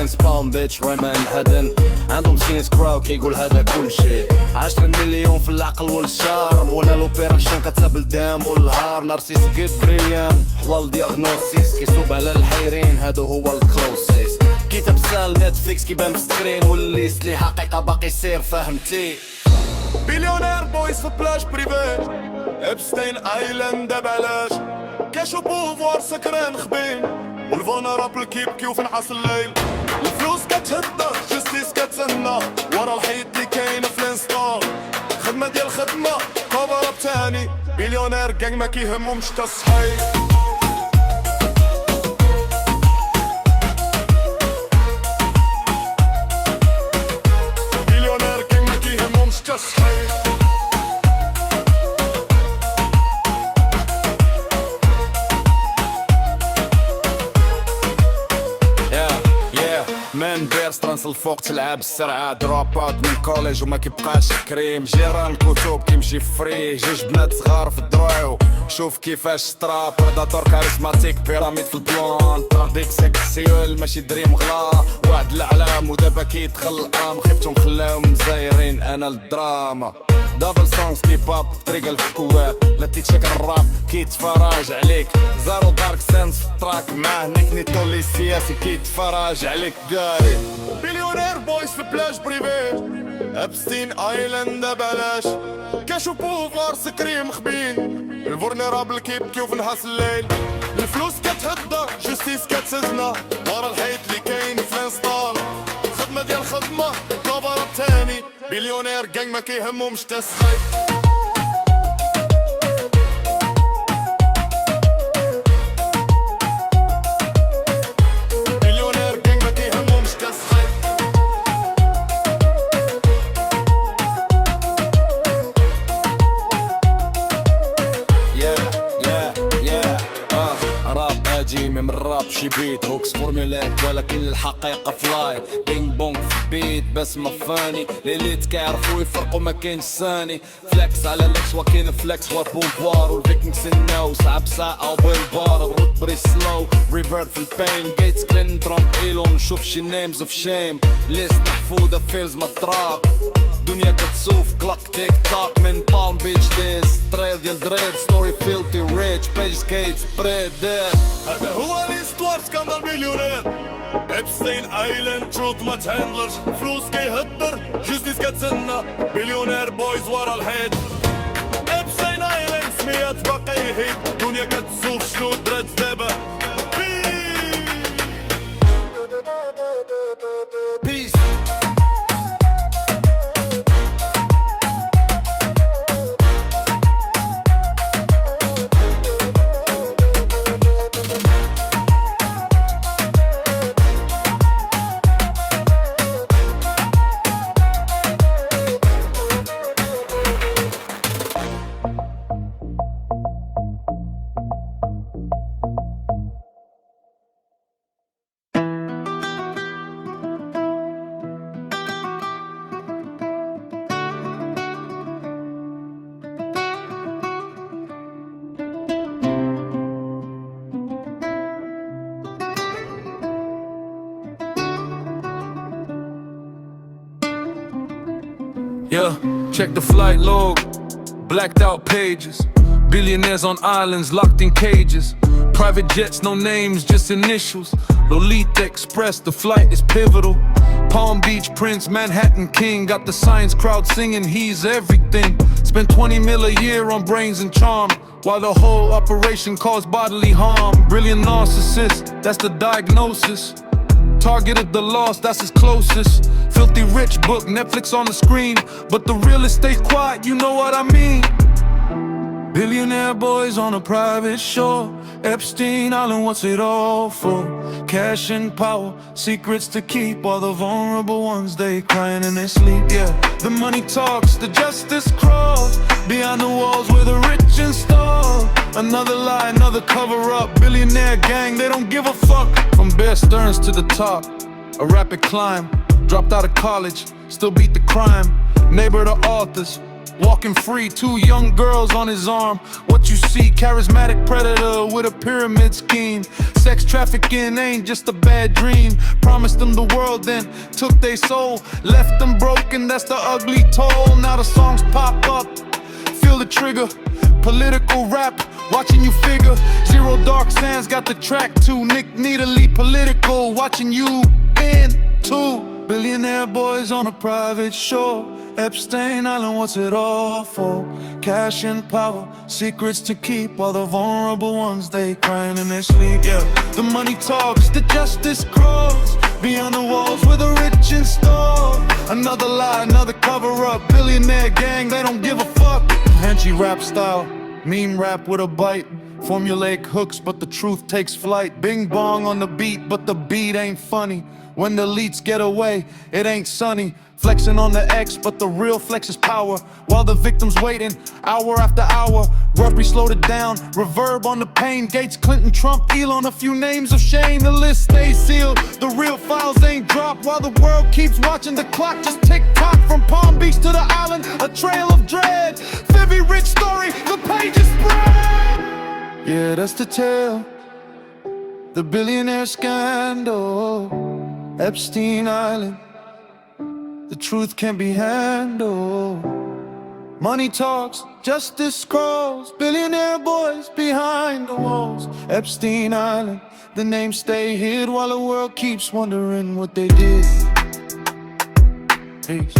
فريندز بالم بيتش ريمان هدن عندهم سينس كراو كيقول هذا كل شيء 10 مليون في العقل والشارم ولا لوبيراسيون كتساب الدم والهار نارسيس كيد بريان حوال دياغنوستيس كيصوب على الحيرين هادو هو الكلوسيس كتاب سال نتفليكس كيبان بسكرين والليست لي حقيقة باقي يصير فهمتي بليونير بويز في بلاج بريفي ابستين ايلاند بلاش كاش وبوفوار سكران خبين والفونرابل كيبكيو في نحاس الليل الفلوس كتهدر جستيس كتسنى ورا الحيط اللي كاين في الانستال خدمة ديال خدمة كوفر اب تاني بليونير كاع ما كيهمهمش تا الصحي بليونير كاع ما كيهمهمش تا الصحي من بيرس ترانس الفوق تلعب السرعة دروب اوت من الكوليج وما كيبقاش كريم جيران الكتب كيمشي فري جوج بنات صغار في الدروع شوف كيفاش ستراب بريداتور كاريزماتيك بيراميد في البلان طارديك سيكسيول ماشي دريم غلا وعد الاعلام ودابا كيدخل الام خفتهم خلاهم مزايرين انا الدراما دابل سونغز كيب اب طريقة الحكوات لا تيتشيك الراب كيتفرج عليك زارو دارك سنس تراك معاه نيكنيتو لي سياسي كيتفرج عليك داري بليونير بويز في بلاج بريفي ابستين ايلاند بلاش كاش وبوفوار سكري مخبين الفورنيرابل كيبكيو في نحاس الليل الفلوس كتهدر جستيس كتسزنا ورا الحيط اللي كاين في الانستال خدمة ديال خدمة كوفر تاني بليونير كاع ما كيهمهمش تا الصحي من الراب شي بيت هوكس فورمولات ولكن الحقيقة فلاي بينج بونج في بيت بس ما فاني ليليت كيعرفوا يفرقوا ما كاينش ثاني فلكس على لكس وكاين فلكس وبوفوار والفيكينغ سناو ساعة بساعة وبالبار الروت بري سلو ريفيرت في البين جيتس كلين ترامب ايلون نشوف شي نيمز اوف شيم ليست محفوظة فيلز ما تراب دنيا كتسوف كلاك تيك توك من بالم بيتش ديس تريد ديال دريد ستوري فيلتي ريتش بيج سكيت بريد هذا هو ليستوار سكاندال بليونير ابستين ايلاند تروث ما تهندلرش فلوس كيهدر جوستيس كتسنى بليونير بويز ورا الحيط ابستين ايلاند سميات باقي يهيب دنيا كتسوف شنو درات دابا بيس Yeah, check the flight log, blacked out pages. Billionaires on islands locked in cages. Private jets, no names, just initials. Lolita Express, the flight is pivotal. Palm Beach Prince, Manhattan King. Got the science crowd singing, he's everything. Spent 20 mil a year on brains and charm, while the whole operation caused bodily harm. Brilliant narcissist, that's the diagnosis. Targeted the lost, that's his closest. Filthy rich book, Netflix on the screen, but the real estate quiet, you know what I mean. Billionaire boys on a private shore. Epstein Island, what's it all for? Cash and power, secrets to keep. All the vulnerable ones, they crying in their sleep, yeah. The money talks, the justice crawls behind the walls where the rich install. Another lie, another cover up. Billionaire gang, they don't give a fuck. From Bear Stearns to the top, a rapid climb. Dropped out of college, still beat the crime. Neighbor to authors, walking free, 2 young girls on his arm. What you see, charismatic predator with a pyramid scheme. Sex trafficking ain't just a bad dream. Promised them the world, then took their soul. Left them broken, that's the ugly toll. Now the songs pop up, feel the trigger. Political rap, watching you figure. Zero Dark Sands got the track too. Nick Needley political, watching you in too. Billionaire boys on a private shore. Epstein Island, what's it all for? Cash and power, secrets to keep. All the vulnerable ones, they crying in their sleep, yeah. The money talks, the justice crawls beyond the walls where the rich in store. Another lie, another cover-up. Billionaire gang, they don't give a fuck. Henchy rap style, meme rap with a bite. Formulaic hooks, but the truth takes flight. Bing bong on the beat, but the beat ain't funny. When the elites get away, it ain't sunny. Flexing on the X, but the real flex is power. While the victim's waiting, hour after hour. Rubbery slowed it down, reverb on the pain. Gates, Clinton, Trump, Elon, a few names of shame. The list stays sealed, the real files ain't dropped. While the world keeps watching the clock just tick-tock. From Palm Beach to the island, a trail of dread. Very rich story, the pages spread. Yeah, that's the tale, the billionaire scandal. Epstein Island, the truth can't be handled. Money talks, justice scrolls. Billionaire boys behind the walls. Epstein Island, the names stay hid while the world keeps wondering what they did. Peace.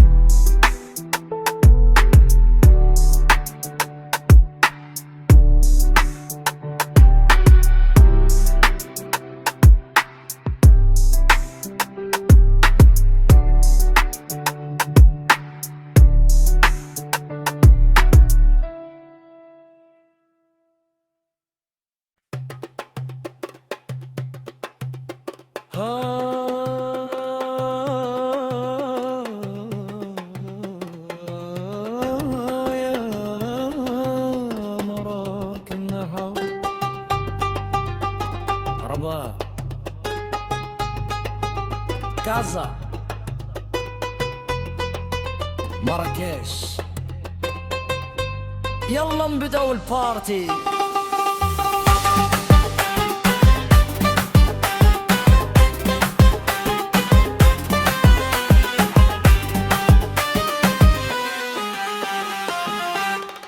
كازا مراكش يلا نبداو البارتي.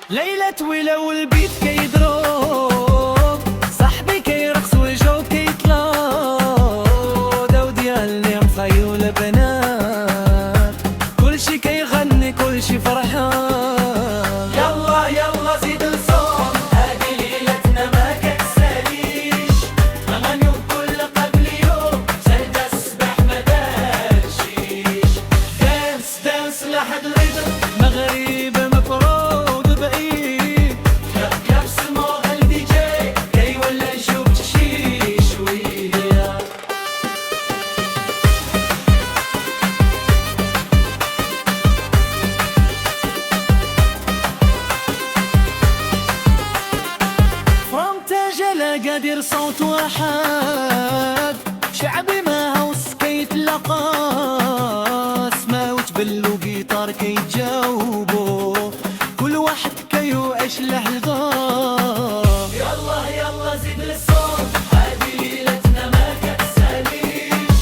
ليلة طويلة والبيت كيضرب، صاحبي كيرقص والجو كيطلع، داو ديالي مصايولة بنات، كلشي كيغني كلشي فرحان. يلا يلا زيد الصوت، هادي ليلتنا ما كتساليش، أغاني وكل قبل يوم، سهدة الصباح ما دارشيش. دانس دانس لحد الريتم، مغرب مفروض بعيد، كلاب سموها الدي جي، كي ولا نشوف شي شوية. فرنتاجة لقادر صوت واحد، شعبي ما هوس كيتلاقى، سماو تبلو جيتار كيتجاوبو، كل واحد كيوعش له الدار. يلا يلا زيد الصوت، هادي ليلتنا ما كتساليش،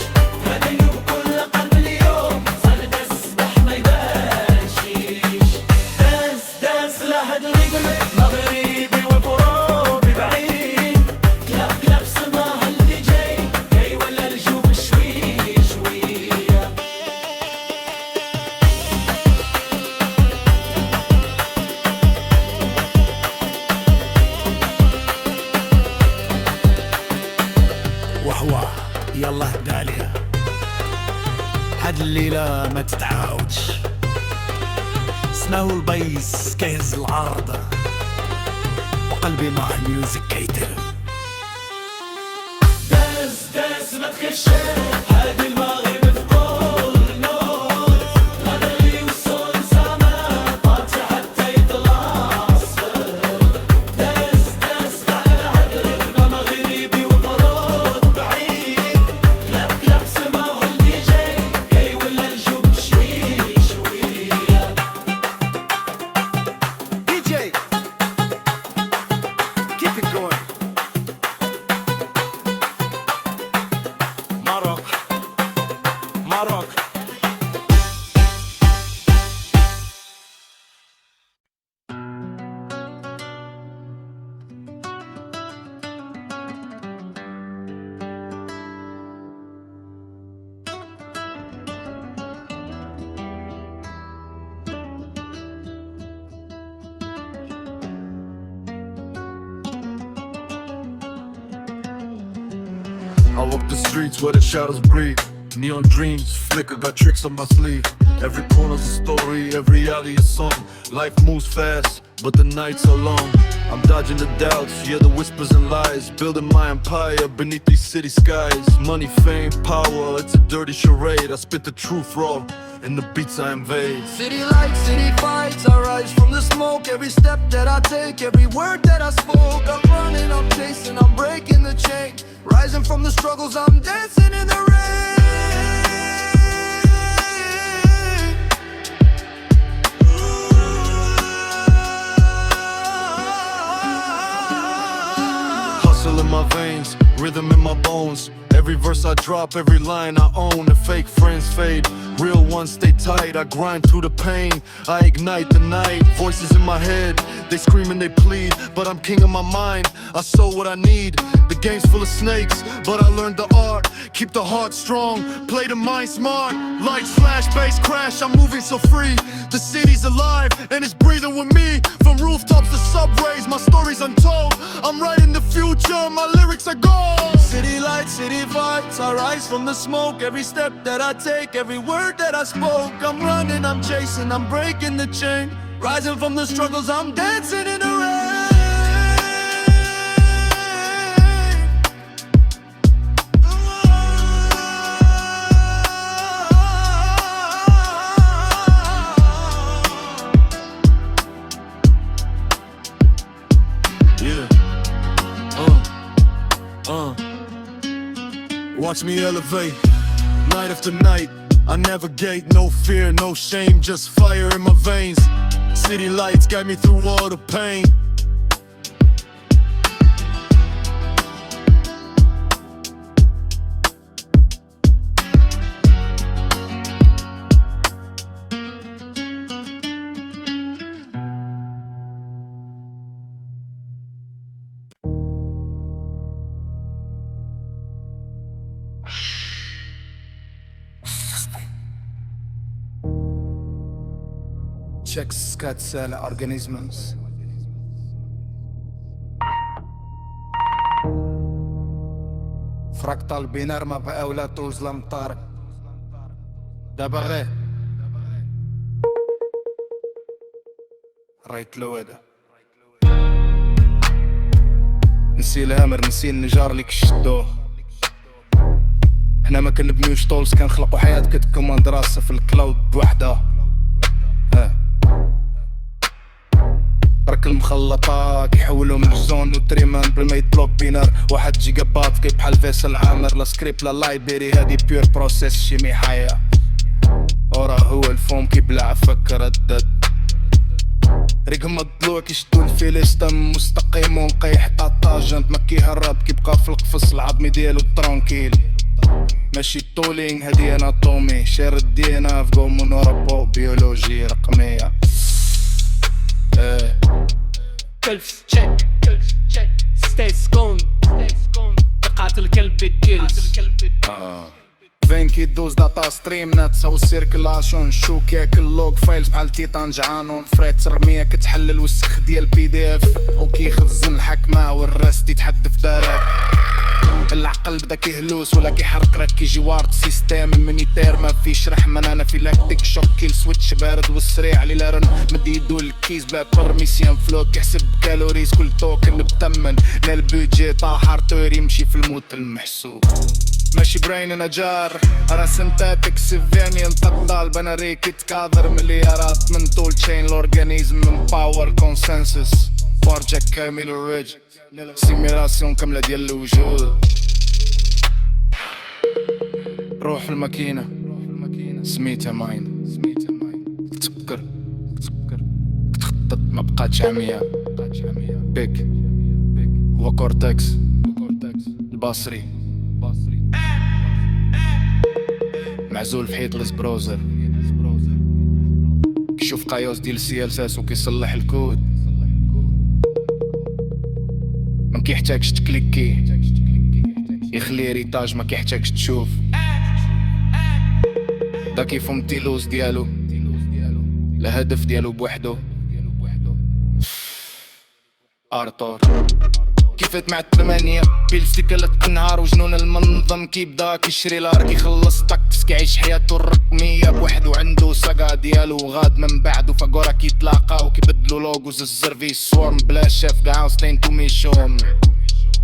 غادي بكل قلب اليوم، صدى الصباح ما يبانشيش. دانس دانس لحد الريتم، مغربي وبروبي بعيد، كلاب كلاب سماها الدي جي، كي ولا الجو شوي شوية. وحوة يلا هداليا، هاد الليلة ما تتعاودش، سماو البيس كيهز العرض، وقلبي مع الميوزك كيترب. دانس دانس ما تخافش، هادي المغرب في كل نور، غدري والصون سما طاتي حتى يطلع الصفر. دانس دانس تعال عقرب، مغربي وبرود بعيد، كلاب كلاب سماو الدي جي، كي ولا الجو شوي شوية. I walk the streets where the shadows breathe. Neon dreams flicker, got tricks on my sleeve. Every corner's a story, every alley a song. Life moves fast, but the nights are long. I'm dodging the doubts, yeah, the whispers and lies. Building my empire beneath these city skies. Money, fame, power, it's a dirty charade. I spit the truth raw, in the beats I invade. City lights, city fights, I rise from the smoke. Every step that I take, every word that I spoke. I'm running, I'm chasing, I'm breaking the chain. Rising from the struggles, I'm dancing in the rain. Hustle in my veins, rhythm in my bones. Every verse I drop, every line I own. The fake friends fade, real ones stay tight. I grind through the pain, I ignite the night. Voices in my head, they scream and they plead, but I'm king of my mind, I sow what I need. The game's full of snakes, but I learned the art. Keep the heart strong, play the mind smart. Lights flash, bass crash, I'm moving so free. The city's alive, and it's breathing with me. From rooftops to subways, my story's untold. I'm writing the future, my lyrics are gold. City lights, city fights, I rise from the smoke. Every step that I take, every word that I spoke. I'm running, I'm chasing, I'm breaking the chain. Rising from the struggles, I'm dancing in the rain. Watch me elevate, night after night. I navigate, no fear, no shame, just fire in my veins. City lights got me through all the pain. Checks cell organisms. فراكتال بينار ما بقى ولا توز لمطار. دابا غير رايت لودا نسي الهامر، نسي النجار اللي كشدوه. حنا ما كنبنيوش طولز، كنخلقو حياة كتكوماند راسها في الكلاود بوحدها. برك المخلطة كيحولو من زون وتريمان بلا ما يطلب بينار. 1 جيجا بات كي بحال فيصل عامر. لا سكريبت لا لايبري، هادي بيور بروسيس شيمي حية. ورا هو الفوم كيبلع فك ردد. ريقهم الضلوع كيشدو الفيليستا مستقيم ونقيح طاجنت. ما كيهرب كيبقى في القفص العظمي ديالو ترانكيل. ماشي تولينغ هادي اناتومي، شير الدينا في قومون وربو بيولوجي رقمية. كلف تشيك ستيس كون قاتل كلب الكيل. فين كيدوز داتا ستريم ناتس او سيركلاسيون. شوك ياكل لوك فايلز بحال تيتان جعانون. فريت رمية كتحلل وسخ ديال بي دي اف وكيخزن الحكمة والراس تيتحد في دارك. العقل بدا كيهلوس ولا كيحرق، راك كيجي وارد سيستيم مونيتير ما فيش رحمن. انا في لاكتيك شوك كيل سويتش بارد والسريع اللي لارن مد يدو الكيس بلا بيرميسيون فلو. كيحسب كالوريز كل توكن بتمن. لا البودجي طاحر توري يمشي في الموت المحسوب. ماشي براين انا جار، انا سنتاتيك سيفينيان تبطال. بناري كيتكاثر مليارات من طول تشين الاورجانيزم من باور كونسنسس. بارجاك كامل الريج سيميلاسيون كاملة ديال الوجود. روح الماكينة سميتها ماين. تسكر تخطط ما بقاتش عمية. بيك هو كورتكس البصري معزول في حيط الاسبروزر. كيشوف قايوس ديال السي ال اس وكيصلح الكود. ما كيحتاجش تكليكي يخلي ريتاج، ما كيحتاجش تشوف. دا كيفهم تيلوز ديالو الهدف ديالو بوحدو. ارتور كيفات مع الثمانية بيلفتك النهار وجنون المنظم كيبدا كيشري لار كيخلص تاكس كيعيش حياته الرقمية بواحد وعنده ساقا ديالو غاد من بعد وفاقورا كيتلاقاو وكيبدلو لوغوز الزرفيس سورم بلا شاف قاع واصلين توميشوم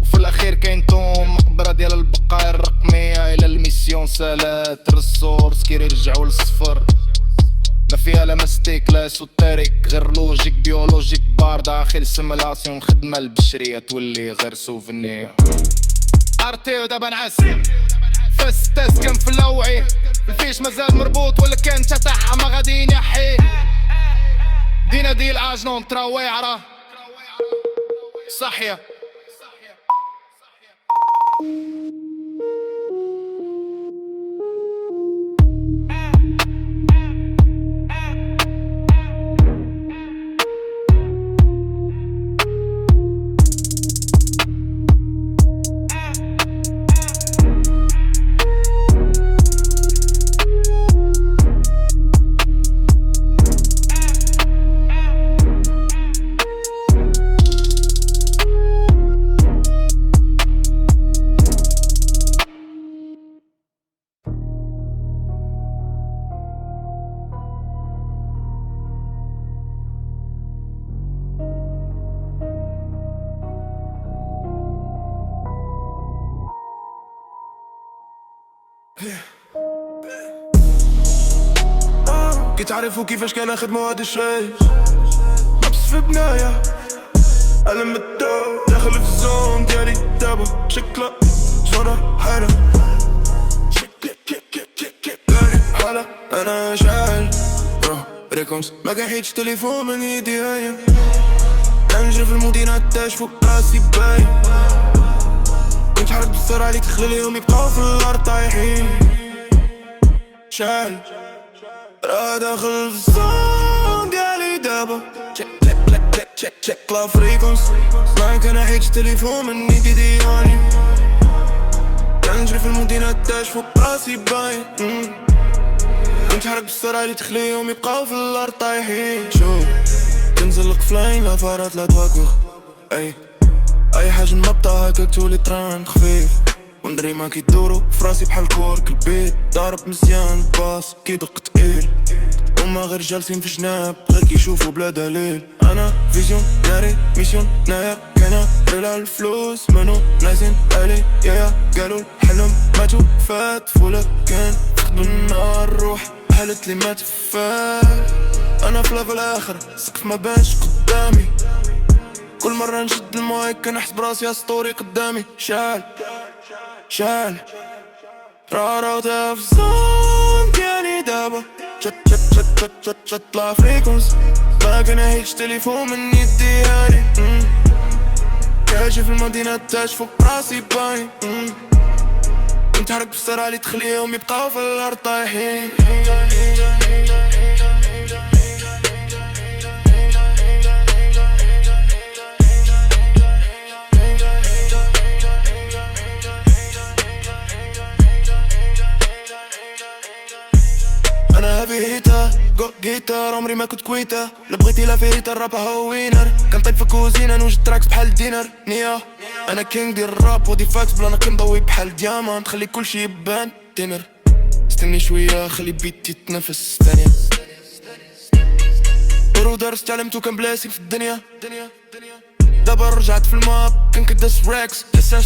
وفي الاخير كاين توم مقبرة ديال البقايا الرقمية الى الميسيون سالات ريسورس كيرجعو للصفر ما فيها لا ماستيكلاس والطريق غير لوجيك بيولوجيك بار داخل سيمولاسيون خدمة البشرية تولي غير سوفنير ارتي ودابا نعس فاستاس كان في اللوعي الفيش مازال مربوط ولا كان تتاع ما غادي ينحي دينا ديال اجنون ترا واعرة صحية كي تعرفوا كيفاش كان خدمو هاد الشيء حبس في بناية ألم الدور داخل في الزون ديالي دابا شكلها صورة حالة حالة أنا شاعل ريكونس ما كان حيتش تليفون من يدي هايم نجري في المدينة تاش فوق راسي باين كنت حرك بالسرعة عليك تخليهم يبقاو في الأرض طايحين شاعل راه داخل في الزون ديالي دابا تشيك لا فريكونس ما كان حيتش تليفون من يدي ديالي كنجري في المدينة تاش فوق راسي باين كنت حرك بالسرعة اللي تخليهم يبقاو في الأرض طايحين شوف تنزل قفلين لا فارات لا تواكوخ أي حاجة نبطة هكاك تولي تران خفيف وندري ما كيدورو فراسي بحال كورك البيت ضارب مزيان باص كيدق تقيل هما غير جالسين في جناب غير كيشوفو بلا دليل انا فيزيون ناري ميسيون نايا كانا ريلا الفلوس منو نايزين علي يا قالوا الحلم ماتو فات فولا كان خدو النار روح حالت لي ما تفات انا في ليفل اخر سقف ما بانش قدامي كل مرة نشد المايك كنحس براسي اسطوري قدامي شال راه في الزون ديالي دابا شت لا فريكونس ما كان هيك تليفون من يدي هاني كاشف في المدينة تاش فوق راسي باين كنت حرك بالسرعة اللي تخليهم يبقاو في الأرض طايحين انا هبيتا جو جيتار عمري ما كنت كويتا لا بغيتي لا فيتا الراب هو وينر كنطيب في كوزينة نوجد تراكس بحال دينر نيا انا كينج ديال الراب ودي فاكس بلا نقي مضوي بحال ديامانت خلي كلشي يبان دينر استني شوية خلي بيتي يتنفس ثانية برو درس تعلمتو كان بلاسي في الدنيا دابا رجعت في الماب كان كدس ريكس اساس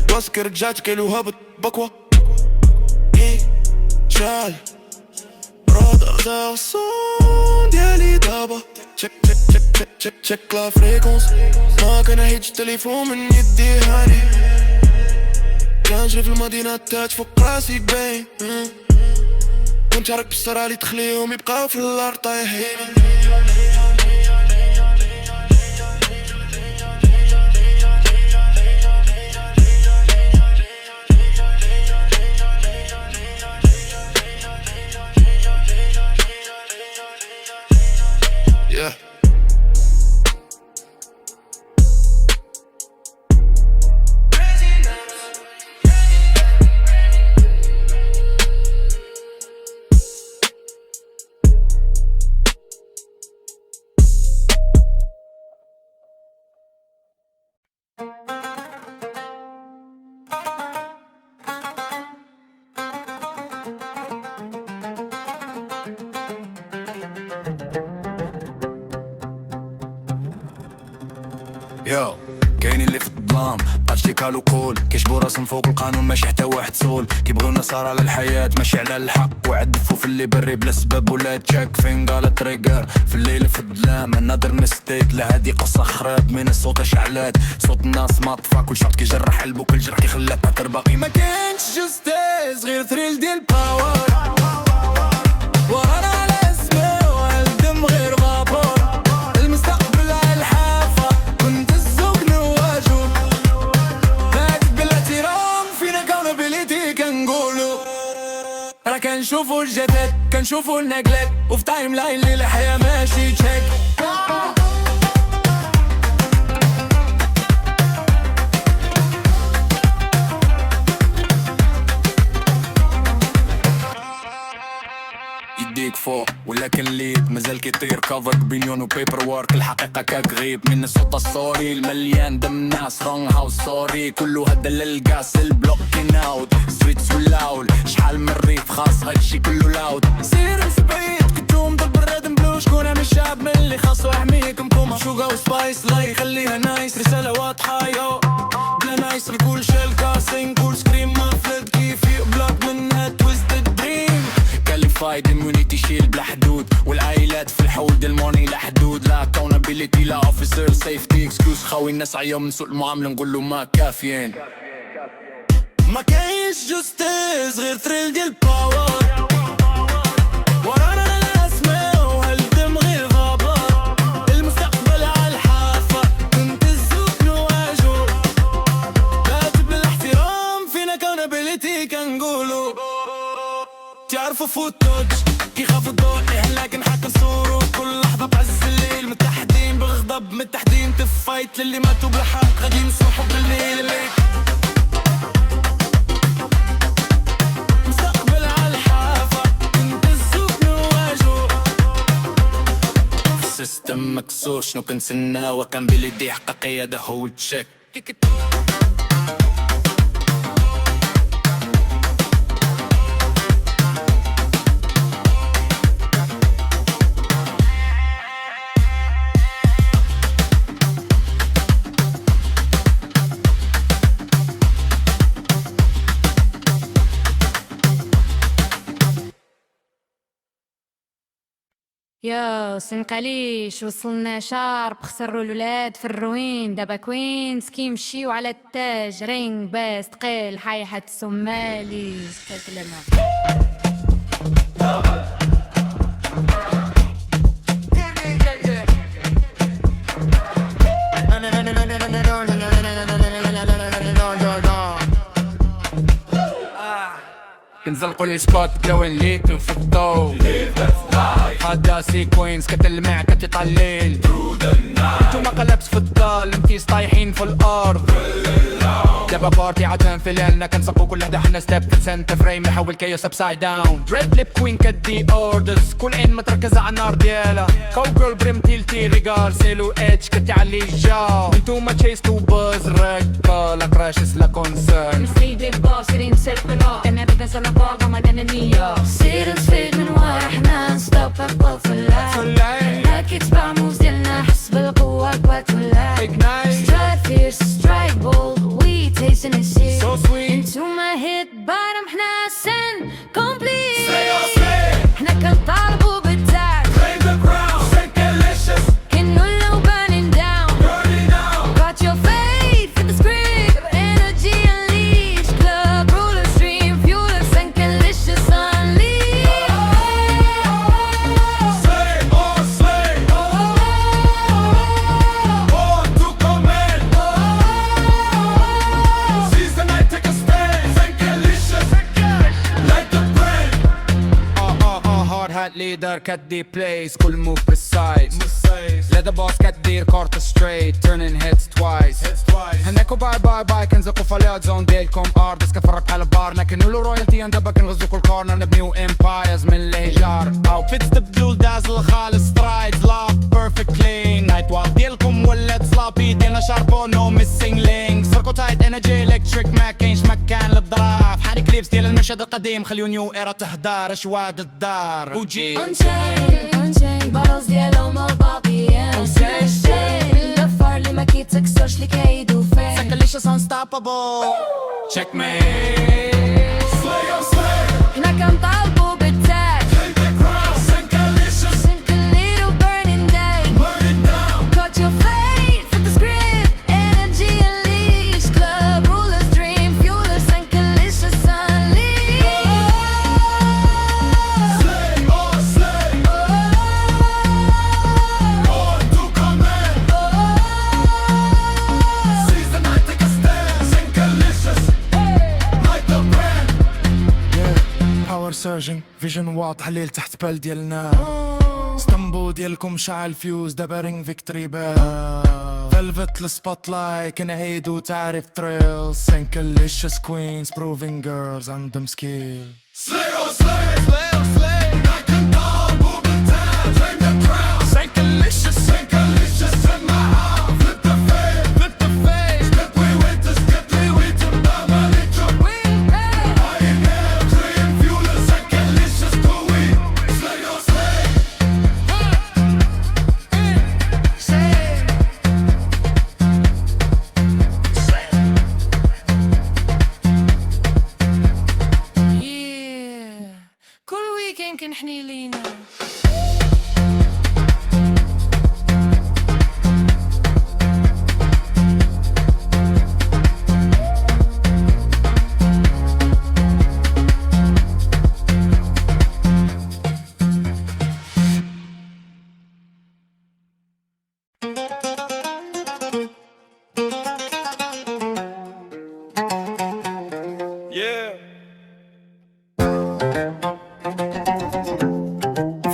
دواسك رجعت كيلو هابط بكوة شال راد اخداغ الصون ديالي دابا تشيك لا فريكونس ما كان هيج تليفون من يدي هاني كنجري في المدينة تاج فوق راسي باين كنت حرك بالسرعة اللي تخليهم يبقاو في الأرض طايحين Yeah. يو كاينين اللي في الظلام بقاتش كالو كول كيشبو راسهم فوق القانون ماشي حتى واحد سول كيبغيونا صار على الحياة ماشي على الحق وعدفو في اللي بري بلا سبب ولا تشاك فين قال تريجر في الليل في الظلام النظر مستيت لا هادي قصة خراب من الصوت شعلات صوت الناس ما طفى كل شوط كيجرح قلبو كل جرح كيخلى تعتر باقي ما كانش جوستيز غير ثريل ديال باور ورانا على اسمي والدم غير فابور المستقبل على الحافة كنت الزوق نواجو فاتت بالاحترام فينا كونابيليتي كنقولو راه كنشوفو الجداد كنشوفو النقلات وفي تايم لاين اللي الحياة ماشي تشيك يديك فوق ولكن ليد مازال كيطير كافر بينيون وبيبر وورك الحقيقة كتغيب من الصوت الصوري المليان دم ناس رونغ هاوس سوري كله هدا للقاس البلوكين اوت ستريتس ولاول شحال من ريف خاص هادشي كله لاود سير بعيد كنتوم ضد الردم بلو شكون عامل الشعب من اللي خاصو يحميكم كوم شوغا وسبايس لاي خليها نايس رسالة واضحة يو بلا نايس الكل شيل كاسين كل سكريم ما فلت كيف يقبلك منها تويستد دريم كاليفايد اميونيتي شيل بلا حدود والعائلات في الحول ديال موني لا حدود لا كونابيليتي لا اوفيسر سيفتي اكسكيوز خاوي الناس عيا من سوء المعاملة نقول له ما كافيين ما كاينش جوستيز غير ثريل ديال باور ورانا على اسمي وهالدم غير غابر المستقبل على الحافة كنت الزوق نواجو فاتت بالاحترام فينا كونابيليتي كنقولو تعرفوا فوتوج كيخافوا الضوء لكن حتى نصورو كل لحظة بعز الليل متحدين بغضب متحدين تفايت للي ماتوا بالحق غادي نصوحوا بالليل اللي مستقبل على الحافة كنت الزوق نواجو السيستم مكسور شنو كنسنا وكان بليدي حقيقية ده هو التشيك يا سنقاليش وصلنا شارب خسروا الولاد في الروين دابا كوينز كيمشيو على التاج رينج باس تقيل حيحة السمالي استسلمة كنزلقوا لي سبوت بلوين ليتو في الضو هدا سيكوينز كتلمع كتطليل انتوما قلبس في الضال انتي طايحين في الارض دابا بارتي عاد في ليلنا كنسقو كل حدا حنا ستيب في سنت فريم نحول كيوس ابسايد داون ريد ليب كوين كدي اوردرز كل عين متركزة على النار ديالها كوجل بريمتيلتي ريغار سيلو اتش كتعلي الجو انتوما تشيستو باز ركا لا كراشس لا كونسيرن مسريد الباص سيرين سيرفنا انا بدنا سنة باقا ما دانا نية سير نسفيد من ورا حنا نستوب ابقى في الليل هاكي تبع موز ديالنا حس بالقوة قوات والليل سترايك فيرس سترايك بولد وي تيستن الشيء So sweet انتو ما هيت بارم حنا سن كومبليت حنا كنطالبو بالتاج كنولو burning down got your faith in the script energy unleashed club ruler stream fuel us and delicious unleashed leader كدي بلايز كل موف بالسايز let the boss كدير كارت ستريت turning heads twice هناكو باي باي باي كنزقو فاليات زون ديالكم ارض كفرق بحال بارنا كنولو رويالتي اندبا كنغزو كل كورنر نبنيو امبايرز من الهجار او فيتس تبدول دازل خالص سترايدز لاف بيرفكت كلين نايت وال ديالكم ولات سلابي ديالنا شاربو نو ميسينج لينك سيركو تايت انرجي الكتريك ما كاينش مكان للضراف حالي كليبس ديال المشهد القديم خليو نيو ايرا تهدار اشواد الدار وجي unchained bottles ديالهم البابيين unchained لفار لي ما كيت سكسرش لي كيدو فيه Delicious unstoppable Check me هنا كنطالبو بالتاج Sink a little burning day Cut your fate, flip the script Energy unleashed Club rulers dream Fuelers and delicious unleashed باور سيرجينج فيجن واضح الليل تحت بال ديالنا ستامبو ديالكم شعل فيوز دابا رينج فيكتوري بال فيلفت السبوت لايت كنعيدو تعرف تريل سانكليشس كوينز بروفين جيرلز عندهم سكيل كل ويكند كنحني لينا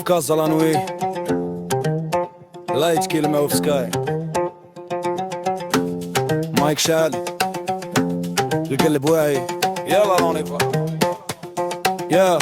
في كازا لانوي لايت كلمة وفي سكاي مايك شال القلب واعي يلا رونيفا يا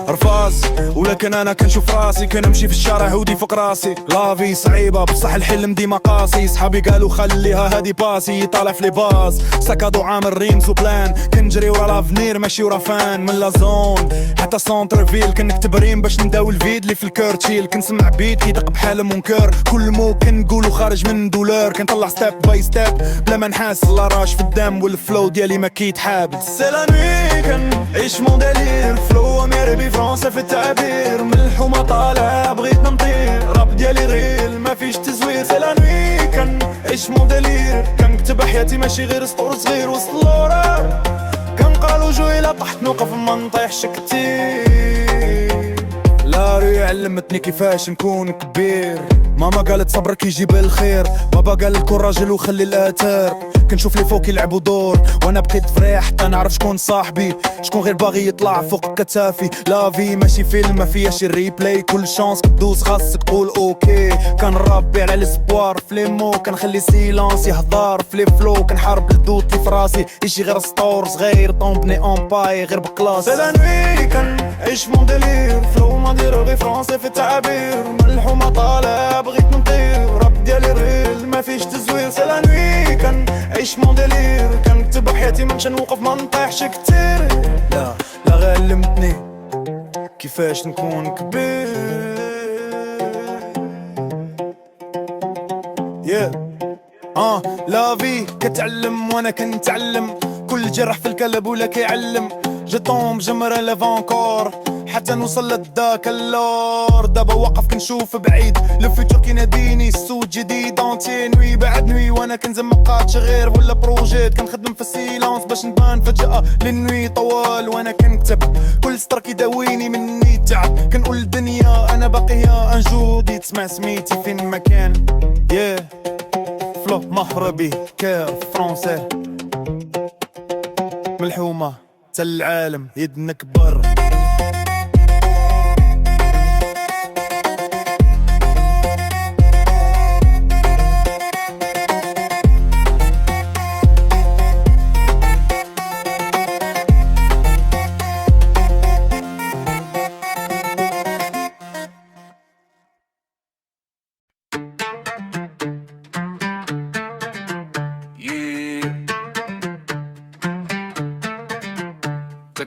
رفاز ولكن انا كنشوف راسي كنمشي في الشارع هودي فوق راسي لافي صعيبه بصح الحلم ديما قاسي صحابي قالوا خليها هادي باسي طالع في لي باز سكادو عامل ريمز وبلان كنجري ورا لافنير ماشي ورا فان من لا زون حتى سونتر فيل كنكتب ريم باش نداوي الفيد اللي في الكور تشيل كنسمع بيت كيدق بحال منكر كل مو كنقولو خارج من دولار كنطلع ستيب باي ستيب بلا ما نحاس لا راش في الدم والفلو ديالي ما كيتحابس سي لا نوي كنعيش مون ديلير الفلو اميري فرنسا في التعبير من الحومه طالع بغيت نطير راب ديالي غير ما فيش تزوير سي لا نوي كنعيش مون ديلير كنكتب حياتي ماشي غير سطور صغير وسط اللورا كنقالو جويله طحت نوقف ما نطيحش كتير لا روي علمتني كيفاش نكون كبير ماما قالت صبرك يجيب الخير بابا قال لكون راجل وخلي الاثار كنشوف لي فوق يلعبوا دور وانا بقيت فريح حتى نعرف شكون صاحبي شكون غير باغي يطلع فوق كتافي لافي ماشي فيلم ما فيهاش الريبلاي كل شانس كدوز خاصك تقول اوكي كنربي على الاسبوار في لي مو كنخلي سيلانس يهضر في لي فلو كنحارب الدوت اللي في راسي يجي غير سطور صغير طومبني اون باي غير بكلاس سي لا نوي كنعيش مون ديلير فلو ما ندير غير فرونسي في التعابير من الحومه طالع بغيت نطير راب ديالي ريل ما فيش تزوير سي لا نوي كنعيش مون ديلير كنكتب حياتي منش نوقف ما نطيحش كتير لا غير علمتني كيفاش نكون كبير لا في كتعلم وانا كنتعلم كل جرح في الكلب ولا كيعلم جطوم جمرة لافانكور حتى نوصل لداك اللور دابا واقف كنشوف بعيد الفيتور كيناديني السود جديد اونتي نوي بعد نوي وانا كنزم مبقاتش غير ولا بروجيت كنخدم في السيلانس باش نبان فجأة للنوي طوال وانا كنكتب كل سطر كيداويني مني تعب كنقول الدنيا انا باقية انجودي تسمع سميتي فين ما كان فلو مغربي كير فرونسي ملحومة تا العالم يدنا كبر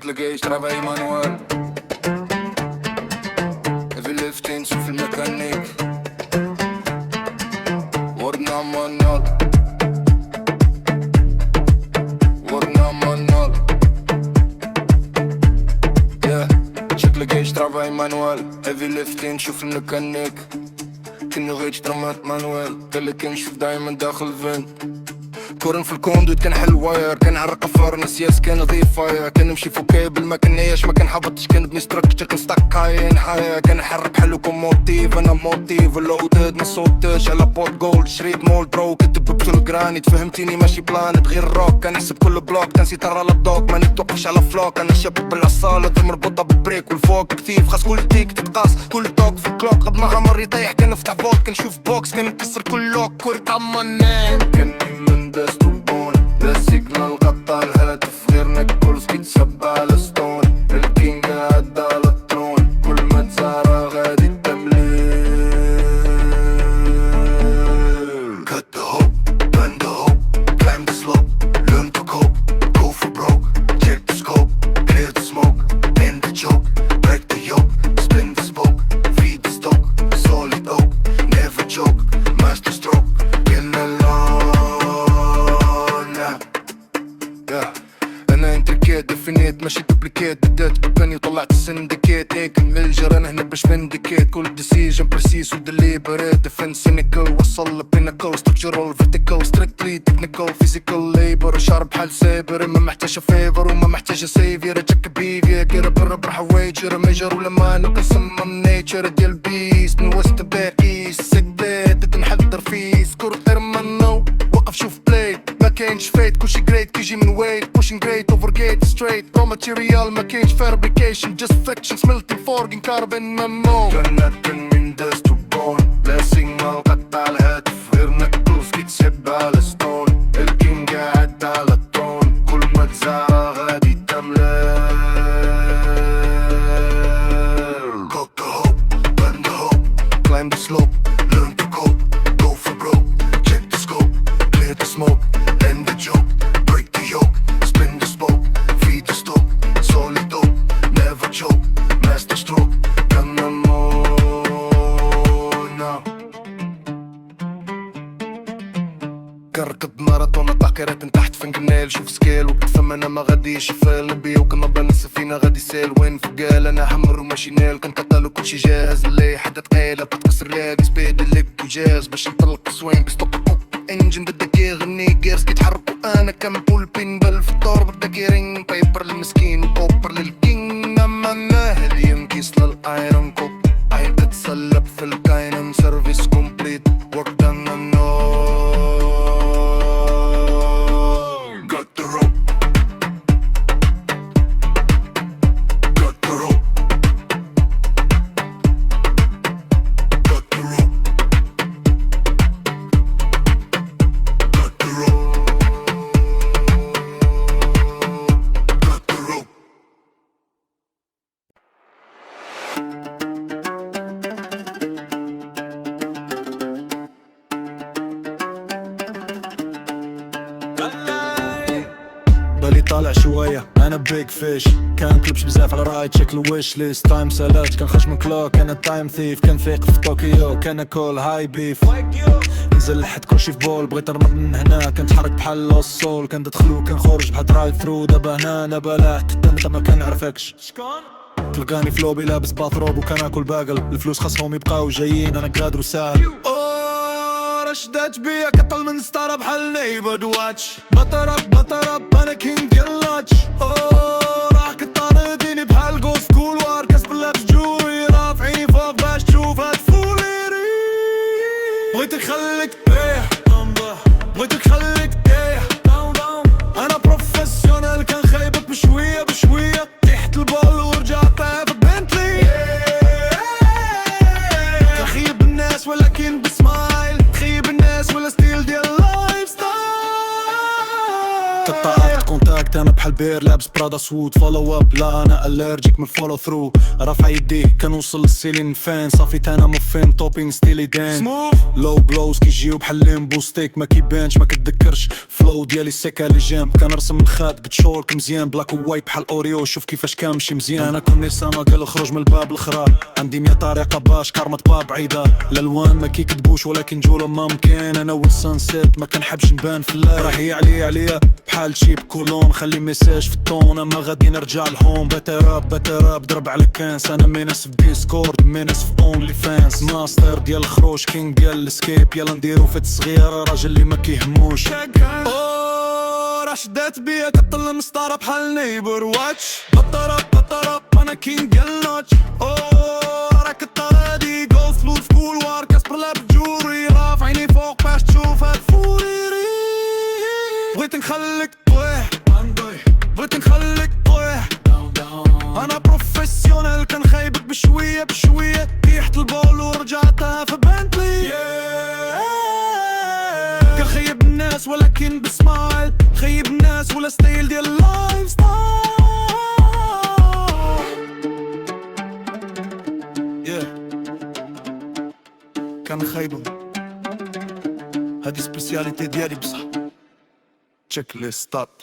تلقايش travail manuel في اللفتين شوف الميكانيك ورنا ملقاش ترافاي مانوال هيفي ليفتين شوف الميكانيك كني غيتش درامات مانوال قالك نشوف دايما داخل فين كورن في الكوندوت كان حل واير كان عرق فارنس ياس كان ضيف فاير كان نمشي فوق كابل ما كنعيش ما كنحبطش كان بني ستراكشر كنستاك هاين حياة كان حرب حلوكم موتيف انا موتيف اللودد ما صوتش على بوت جولد شريت مول برو كنت بكل جرانيت فهمتيني ماشي بلانت غير روك كان نحسب كل بلوك تنسي ترى على الدوك ما نتوقفش على فلوك انا شاب بالعصالة مربوطة بالبريك والفوق كتيف خاص كل تيك تتقاس كل توك في الكلوك قد ما غمر يطيح كان نفتح بوت كنشوف بوكس كان نكسر كل لوك كورت عمانين كاني من دست والبون لا سيجنال غطى الهاتف غير نكولز كيتسب على ستون الكينج قاعد على الترون كل ما تزارع غادي التمليل Cut the hope, bend the hope, climb the slope, learn to cope, go for broke, check the scope, clear the smoke, end the joke, break the yoke, spin the spoke, feed the stock, solid oak, never joke, master stroke, in the انا انتركيت ديفينيت ماشي دوبليكيت بدات بباني وطلعت السندكيت هيك الجران هنا باش فندكيت كل ديسيجن برسيس وديليبريت ديفنس سينيكال وصل لبيناكل ستركتشرال فيرتيكال ستريكتلي تكنيكال فيزيكال ليبر شارب بحال سايبر ما محتاجه فيفر وما محتاجه سيفير جاك بيفيا كيرا برا برا حوايجر ميجر ولا ما نقسم نيتشر ديال بيس من وسط باك ايست سدات تنحضر فيه سكور ارمانو وقف شوف بلاي ما كاينش فايت كلشي جريت كيجي من ويت بوشين جريت اوفر جيت ستريت رو ماتيريال ما كاينش فابريكيشن جاست فيكشن سملتين فورجن كاربن مامو جنات من دست وبون لا سيجنال قطع الهاتف غير نكتوز كيتسب على ستون الكينج قاعد على التون كل ما تزارع غادي تملال Cock the hope, bend the hope, climb the slope, learn to cope, go for broke, check the scope, clear the smoke, end the joke, break the yoke, spin the spoke, feed the stock, solid dope, never choke, master stroke, gonna more now. كركض ماراثون تحقيرات من تحت فين قنال شوف سكيل وكتفهم انا ما غاديش فال نبي وكنا بان السفينة غادي سيل وين فقال انا حمر وماشي نال كان قتل وكلشي جاهز اللي حدا تقيلة بتكسر لها سبيد اللي وجاز باش نطلق السوين بيستوك انجن بدك يغني جيرس كيتحركوا انا كنبول بين بالفطور بدك يرين بايبر للمسكين وبوبر للكينج اما ناهل ينكيس للايرون كوب عين تتسلب في الكاينم سيرفيس كومبليت ورك دان Got the rope, got the rope, got the rope, got the rope, got the rope. بالي طالع شوية أنا بيج فيش كان كلبش بزاف على رايت شكل ويش ليست تايم سالات كان خش من كلوك أنا تايم ثيف كان فيق في طوكيو كان كول هاي بيف نزل لحد كلشي في بول بغيت نرمط من هنا كنت حرك بحال الصول كان تدخلو كان خرج بحال درايف ثرو دابا هنا انا بلاه حتى ما كنعرفكش تلقاني في لوبي لابس باثروب وكناكل باقل الفلوس خاصهم يبقاو جايين أنا قادر وساهل رشدات بيا كطل من ستارة بحال نيبد واتش بطرب انا كينج ديال لاتش راح كطارديني بحال جوست كول وار كسب لابس جوري رافعين فوق باش تشوف هاد فوليري بغيتك خليك تبيح بغيتك خليك تبيح انا بروفيسيونال كان خايبك بشوية تحت البول ورجع طايف بنتلي تخيب الناس ولكن بسمايل تخيب الناس ولا ستيل ديال لايف ستايل تقطعت كونتاكت انا بحال بير لابس برادا سوود فولو اب لا انا الرجيك من فولو ثرو رافع يدي كنوصل للسيلين فين صافي انا مفين توبين ستيلي دين لو بلوز كيجيو بحال ليمبو ستيك ما كيبانش ما كتذكرش فلو ديالي سيكا لي جنب كنرسم الخاد بتشورك مزيان بلاك ووايت بحال اوريو شوف كيفاش كنمشي مزيان انا كون نسامة قال خرج من الباب الاخرى عندي 100 طريقه باش كارمت باب بعيده الالوان ما كيكذبوش ولكن جوله ما ممكن انا والسانسيت ما كنحبش نبان في الليل راهي عليا بحال شيب كولون خلي ميساج في الطون اما غادي نرجع لهوم. بتراب ضرب على كانس، انا مينس في ديسكورد مينس في اونلي فانس. ماستر ديال الخروج كينغ ديال السكيب، يلا نديرو فت صغيرة راجل اللي ما كيهموش. راه شدات بيا كطل مسطرة بحال نيبر واتش. بطرب انا كينغ ديال النوتش. راك الطرادي جول فلوس كول وار كاسبر لاب جوري، رافع عيني فوق باش تشوف هاد فوريري. بغيت نخليك طويح، بغيت نخليك طويح. انا بروفيسيونيل كنخيبك بشوية ريحت البول ورجعتها في بنتلي. كنخيب الناس ولكن بسمايل، خيب الناس ولا ستايل ديال اللايف ستايل. كنخيبو هادي سبيسياليتي ديالي بصح. تشيك لي ستات.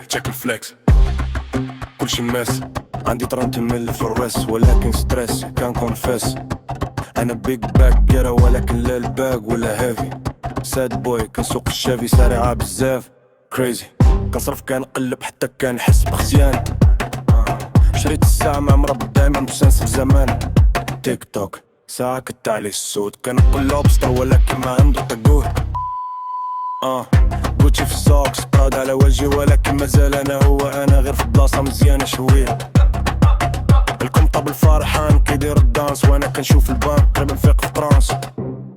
تشيك الفليكس كلشي ماس. عندي 30 ملي في الرس ولكن ستريس كان كونفيس. انا بيج باك جيرا ولكن لا الباك ولا هافي. ساد بوي كنسوق الشافي سريعة بزاف كريزي. كنصرف كنقلب حتى كنحس بخزيان. شريت الساعة مع مربط دايما بسنس في زمان. تيك توك ساعة كتعلي السود. كنقول لوبستر ولكن ما عنده طقوه. بوتشي في السوكس قاد على وجهي ولكن مازال انا هو انا، غير في بلاصة مزيانة شوية. الكمطة الفرحان كيدير الدانس وانا كنشوف البان قريب نفيق في ترانس.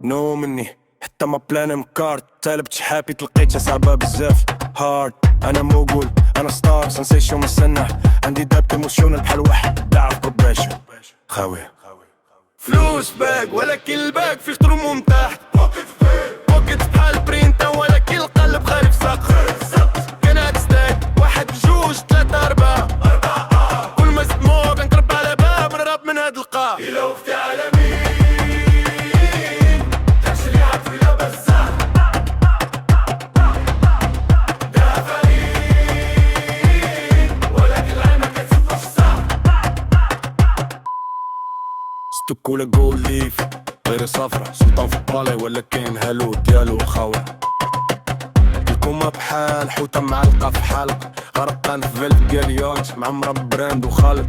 نو مني حتى ما بلان مكارت، تالبت شحابي تلقيتها صعبة بزاف. هارد انا موجول انا ستار سنسيشن مسنح. عندي دابت ايموشنال بحال واحد داع في كوباشن خاوية. فلوس باك ولكن الباك في خطر ممتاح. بوكيت بحال برينتا ولكن القلب خالف سقف. كانت ستاك واحد بجوج ثلاثة أربعة. كل ما زد مو كنقرب على باب نهرب من هاد القاع. إلا وفتي على مين داكشي اللي عاد فينا بزاف. دافعين ولكن العين ما كتشوفش الساعة. ستوك ولا جول ليف غير صفرة. سلطان في بالي ولكن هالو ديالو خاوة. الكومة بحال حوتة معلقة في حلقة. غرقان في فيلف ديال معمرة براند وخالق.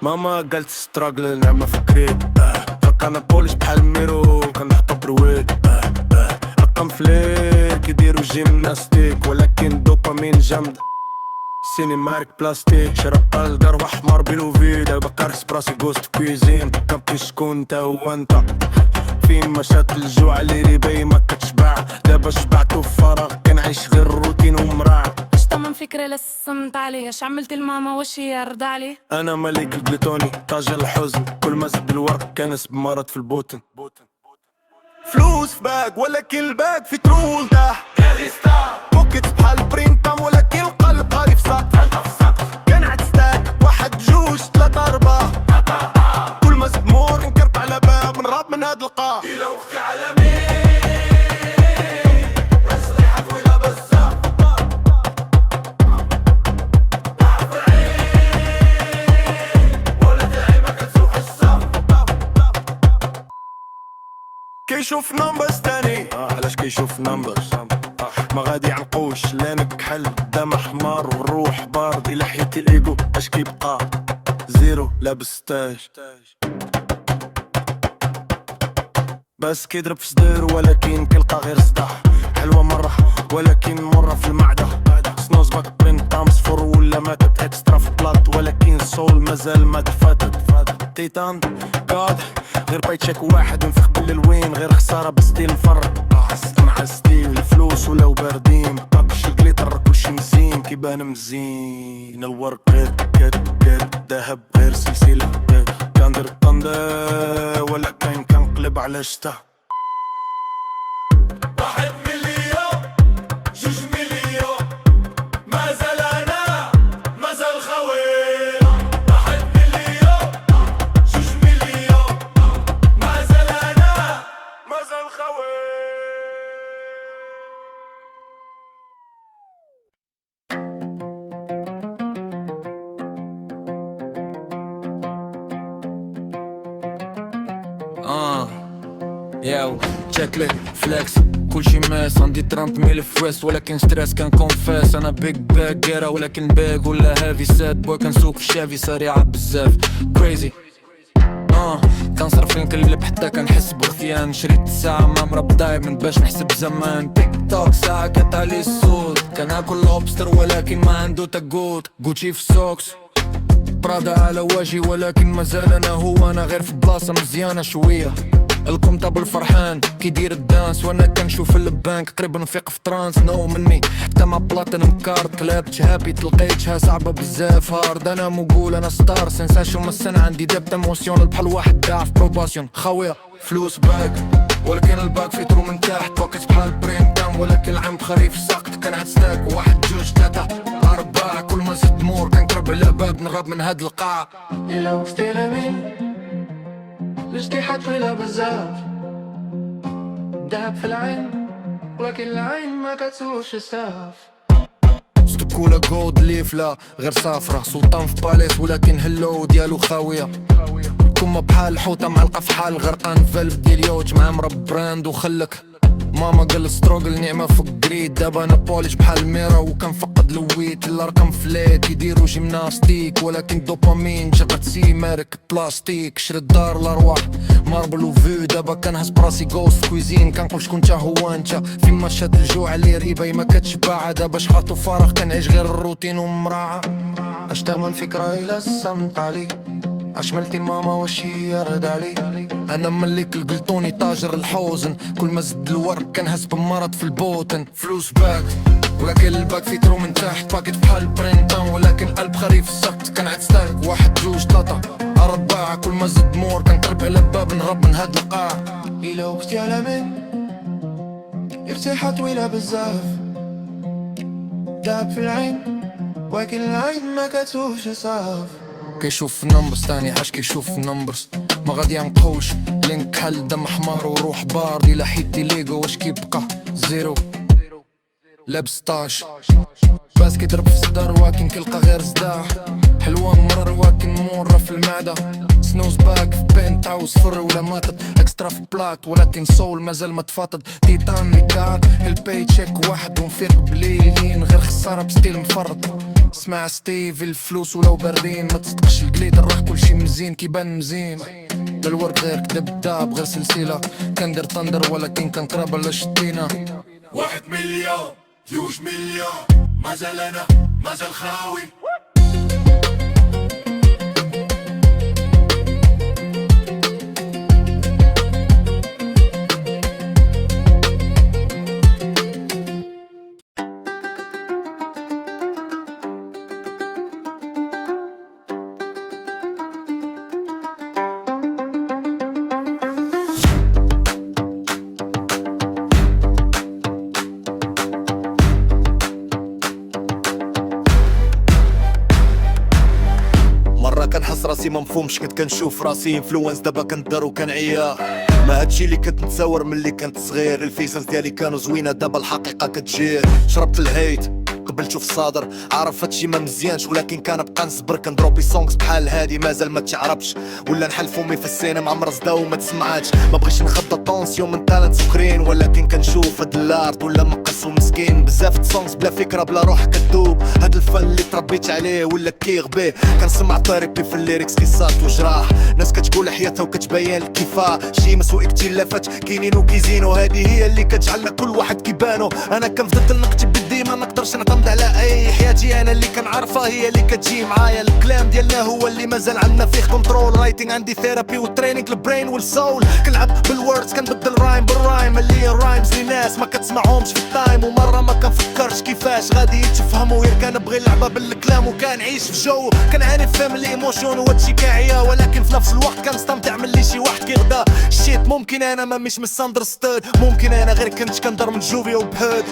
ماما قالت ستراغل نعمة فكريت. فكانا بوليش بحال ميرو كنحطو برويد. رقم فليك كيديرو جيمناستيك ولكن دوبامين جامدة. سينمارك بلاستيك شرق القرب احمر بلوفي. دابا كارس براسي غوست كويزين. كابي شكون تا هو انت. فين مشات الجوع اللي ريبي ما كتشبع. دابا شبعتو في فراغ كنعيش غير روتين ومراع. قشطة من فكرة لسمت عليه. اش عملت الماما واش هي رضى عليه؟ انا ملك البلوتوني طاج الحزن. كل ما زد الورق كانس بمرض في البوتن. فلوس باك ولكن الباك في ترول داح. بوكيت بحال برينتام ولكن القلب غادي في سقف. كنعت ستاك واحد جوج ثلاثة أربعة. كل ما زد مور نكرت على باب نراب من هاد القاع. إلا وفتي على مين راس ريحة فينا بزاف. ولد العين ما كتشوفش الساعة. كيشوف نمبرز تاني. علاش كيشوف نمبرز؟ ما غادي عنقوش لانك حل دم حمار والروح بارد. الى حياتي الايجو اش كيبقى زيرو لابس تاج. بس كيضرب في صدر ولكن كيلقى غير صداح. حلوة مرة ولكن مرة في المعدة. سنوز باك بين طعم صفر ولا ماتت اكسترا في بلاط ولكن الصول مازال ما دفاتت. تيتان قاد غير بايتشيك واحد ونفخ باللوين. غير خسارة بستيل مفرط. مع ستيل الفلوس ولو باردين. طاقش جليتر كلشي مزين كيبان مزين. الورق غير كت دهب غير سلسلة. كندير الطندة ولا كاين كنقلب على شتا. 1 مليون 2 مليون ياو تشيكلي فليكس كلشي ماس عندي 30,000 فويس ولكن ستريس كان كونفاس انا بيج باك جيرا ولكن باك ولا هافي ساد بوي كنسوق الشافي سريعة بزاف كريزي كنصرف نكلب حتى كنحس بغثيان شريت الساعة ما مرب دايما باش نحسب زمان تيك توك ساعة كتعلي الصوت كناكل لوبستر ولكن ما عنده تاكوت جوتشي في السوكس برادا على وجهي ولكن مازال انا هو انا غير في بلاصة مزيانة شوية الكومطابل فرحان كيدير الدانس وانا كنشوف البانك قريب نفيق في ترانس نو مني حتى مع بلاطن مكارد كلابت هابي تلقيتها صعبة بزاف هارد انا مقول انا ستار سنساشن مسنا عندي دابت اموسيون بحال واحد داع في بروباسيون خاوية فلوس باك ولكن الباك فيترو من تحت وقت بحال برين تام ولكن العام خريف ساقط كان ستاك واحد جوج تلاتة أربعة كل ما زد مور كنقرب على باب نغاب من هاد القاعة إلا وقفتي لمين لجتي حد طويلة بزاف دهب في العين ولكن العين ما كتسوش الساف ستكولا جود ليف لا غير صافرة سلطان في باليس ولكن هلو ديالو خاوية كوما بحال حوتة معلقة في حال غرقان فالف ديال يوت مع مرب براند وخلك ماما قال ستروغل نعمة فوق جريد دابا انا بوليش بحال ميرا وكنفقد لويت الارقام فليت يديرو جيمناستيك ولكن دوبامين شغلت سيمارك بلاستيك شريت دار الارواح ماربل وفيو دابا كنهز براسي غوست كويزين كنقول شكون تا هو انت فين ما شاد الجوع اللي ريباي ما كتشبع دابا شحال فراغ كنعيش غير الروتين ومراعة اش تمن فكرة الى السمت علي اش ملتي ماما واش هي رد علي انا مليك القلطوني تاجر الحوزن كل ما زد الورق كنهز بمرض في البوتن فلوس باك ولكن الباك فيترو من تحت باكيت بحال برينتان ولكن قلب خريف السقط كنعد ستاك واحد جوج تلاتة أربعة كل ما زد مور كنقرب على باب نهرب من هاد القاع إلا وقفتي على من ارتاحة طويلة بزاف دهب في العين ولكن العين ما كتسوش صاف كيشوف نمبرز تاني عاش كيشوف نمبرز ما غادي ينقوش لينك حل دم حمار وروح بار دي لحيتي ليغو واش كيبقى زيرو لابس طاش باس كيضرب في الصدر ولكن كيلقى غير صداع حلوة مرر ولكن مرة في المعدة سنوز باك في بنت عاوز فر ولا ماتت اكسترا في بلاك ولكن سول مازال ما تفاضل تيتان ميكار الباي تشيك واحد ونفيق بليلين غير خسارة بستيل مفرط اسمع ستيف الفلوس ولو باردين ما تصدقش القليد الراح كلشي مزين كيبان مزين للورد غير كدب داب غير سلسلة كندير طندر ولكن كنقرب على شتينا 1 مليون 2 مليون مازال انا مازال خاوي كنحس راسي ما مفهومش كنت كنشوف راسي انفلونس دابا كندار وكنعيا ما هادشي اللي كنت نتصور ملي كنت صغير الفيسنس ديالي كانوا زوينه دابا الحقيقه كتجي شربت الهيت قبلتو في الصدر عارف هادشي ما مزيانش ولكن كنبقى نصبر كندروبي سونغز بحال هادي مازال ما تعرفش ولا نحل فمي في السينما عمر صدا وما تسمعاتش ما بغيتش نخبط طونسيون من تالنت سكرين ولكن كنشوف هاد الارت ولا مقص ومسكين بزاف سونغز بلا فكره بلا روح كدوب هاد الفن اللي تربيت عليه ولا كيغبيه كنسمع طريقي في الليركس كيسات وجراح ناس كتقول حياتها وكتبين الكفاح شي مسوء اختلافات كاينين وكيزينو هادي هي اللي كتجعلنا كل واحد كيبانو انا كنفضل نكتب بدي ما نقدرش نعتمد على اي حياتي انا اللي كنعرفها هي اللي كتجي معايا الكلام ديالنا هو اللي مازال عندنا فيه كنترول رايتنج عندي ثيرابي وتريننج للبرين والسول كنلعب بالوردز كنبدل رايم بالرايم اللي الرايمز لناس ما كتسمعهمش في التايم ومره ما كنفكرش كيفاش غادي يتفهموا غير كنبغي نلعب بالكلام وكنعيش في جو كنعاني فهم الايموشن وهادشي كاعيا ولكن في نفس الوقت كنستمتع ملي شي واحد كيغدا شيت ممكن انا ما مش مساندرستود ممكن انا غير كنت كندر من جوبي وبهود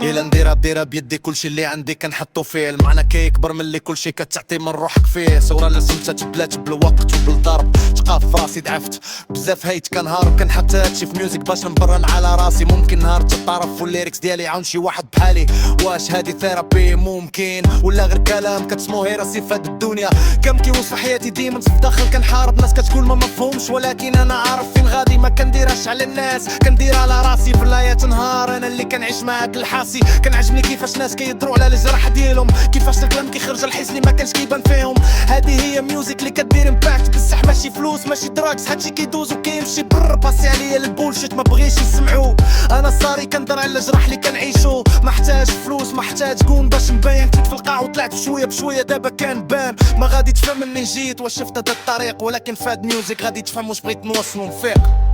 إلا نديرها بيدي كلشي اللي عندي كنحطو فيه المعنى كيكبر من اللي كلشي كتعطي من روحك فيه صورة لازم تتبلات بالوقت وبالضرب تقاف فراسي راسي ضعفت بزاف هيت كنهارب كنحط هادشي في ميوزك باش نبرن على راسي ممكن نهار تطرف والليركس ديالي عاون شي واحد بحالي واش هادي ثيرابي ممكن ولا غير كلام كتسمو هيراسي فهاد الدنيا كم كيوصف حياتي ديما في داخل كنحارب ناس كتقول ما مفهومش ولكن انا عارف فين غادي ما كنديرهاش على الناس كندير على راسي في الليات نهار انا اللي كنعيش معاك الحاسي كنعجبني كيفاش ناس كيدروا على الجرح ديالهم كيفاش الكلام كيخرج الحس اللي ما كانش كيبان فيهم هذه هي ميوزك اللي كدير امباكت بصح ماشي فلوس ماشي دراكس هادشي كيدوز وكيمشي برا باسي عليا البولشيت ما بغيش يسمعوا انا صاري كندر على الجرح اللي كنعيشو ما احتاج فلوس ما احتاج كون باش نبين كنت في القاع وطلعت بشويه بشويه دابا كنبان ما غادي تفهم منين جيت واش شفت هذا الطريق ولكن فهاد ميوزك غادي تفهم واش بغيت نوصلو نفيق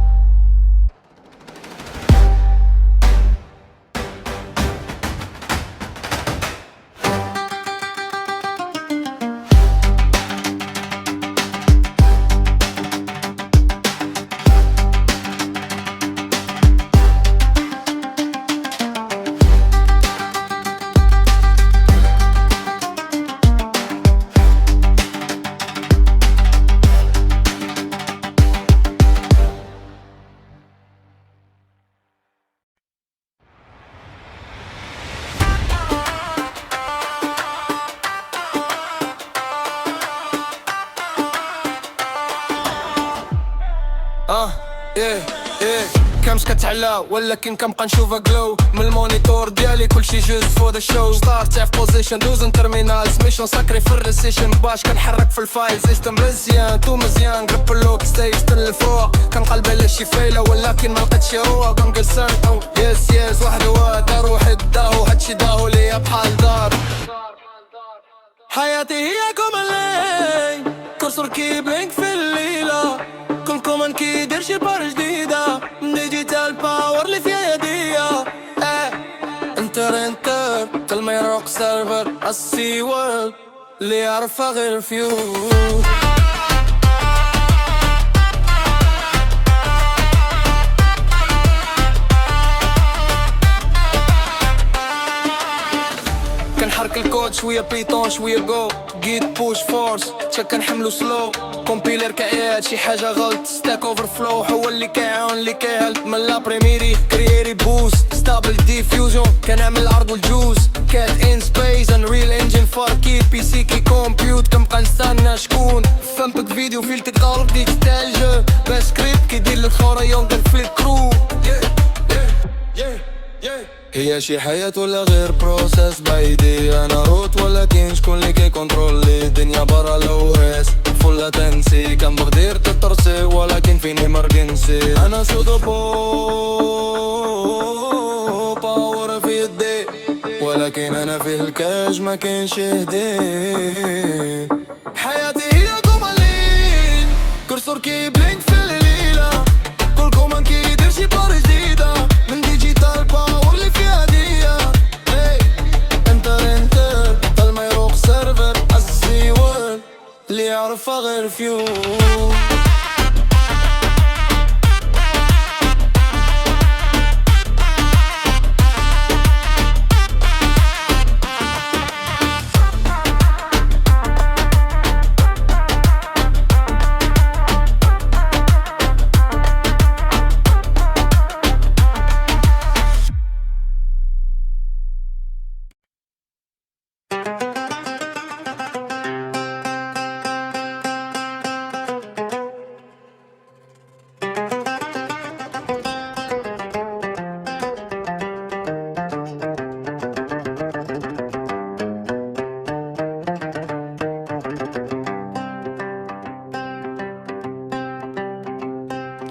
كمش كتعلى ولكن كنبقى نشوفها جلو من المونيتور ديالي كلشي جوست فور ذا شو ستارت في بوزيشن دوزن تيرمينالز ميشن ساكري في الريسيشن باش كنحرك في الفايل سيستم مزيان تو مزيان قرب اللوك ستيج للفوق كنقلب على شي فايله ولكن ما لقيتش روح كنقول سان يس واحد واد روحي داهو هادشي داهو ليا بحال دار حياتي هي كومالي كرسور كيبلينك في الليله كل كومان كيدير شي بار جديدة ديجيتال باور اللي فيها يديا انتر تل ما يروق سيرفر السي وورلد اللي يعرفها غير فيو كنحرك الكود شوية بيتون شوية جو جيت بوش فورس تشك كنحملو سلو كومبيلر كايات شي حاجة غلط ستاك اوفر فلو هو اللي كيعاون اللي كيهلب من لابريميري كرييري بوست ستابل ديفيوجن كنعمل الارض والجوز كات ان سبيس ان ريل انجن فار كيت بي سي كي كومبيوت كنبقى نستنى شكون فهمتك فيديو فيلتي تقارب ديك ستايل جو باش سكريبت كيدير للخوريون في الكرو هي شي حياة ولا غير بروسيس بايدي انا روت ولكن شكون اللي كيكونترولي الدنيا برا لوهيس فولا تنسي كان بغدير تترسي ولكن فين امرجنسي انا سودو باور في يدي ولكن انا في الكاج ما كاينش يهدي حياتي هي كومالين كرسور كيبلينك في الليله كل كومان كيدير شي بار جديده من ديجيتال باور اللي فيها ديا انتر طال ما يروق سيرفر السي وورلد اللي يعرفها غير فيو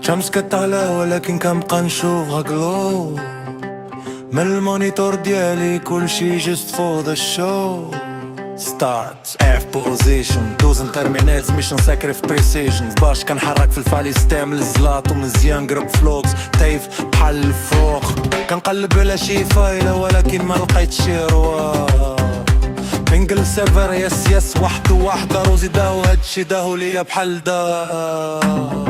شمس كتعلى ولكن كنبقى نشوفها جلو من المونيتور ديالي كلشي جست فور ذا شو ستارت اف بوزيشن دوزن تيرمينالز ميشن ساكري في بريسيجن باش كنحرك في الفالي ستام الزلاط ومزيان قرب فلوكس تايف بحال الفوق كنقلب على شي فايله ولكن ما لقيتش شي رواق بنقل سيرفر يس واحد روزي داو هادشي داهو ليا بحال دا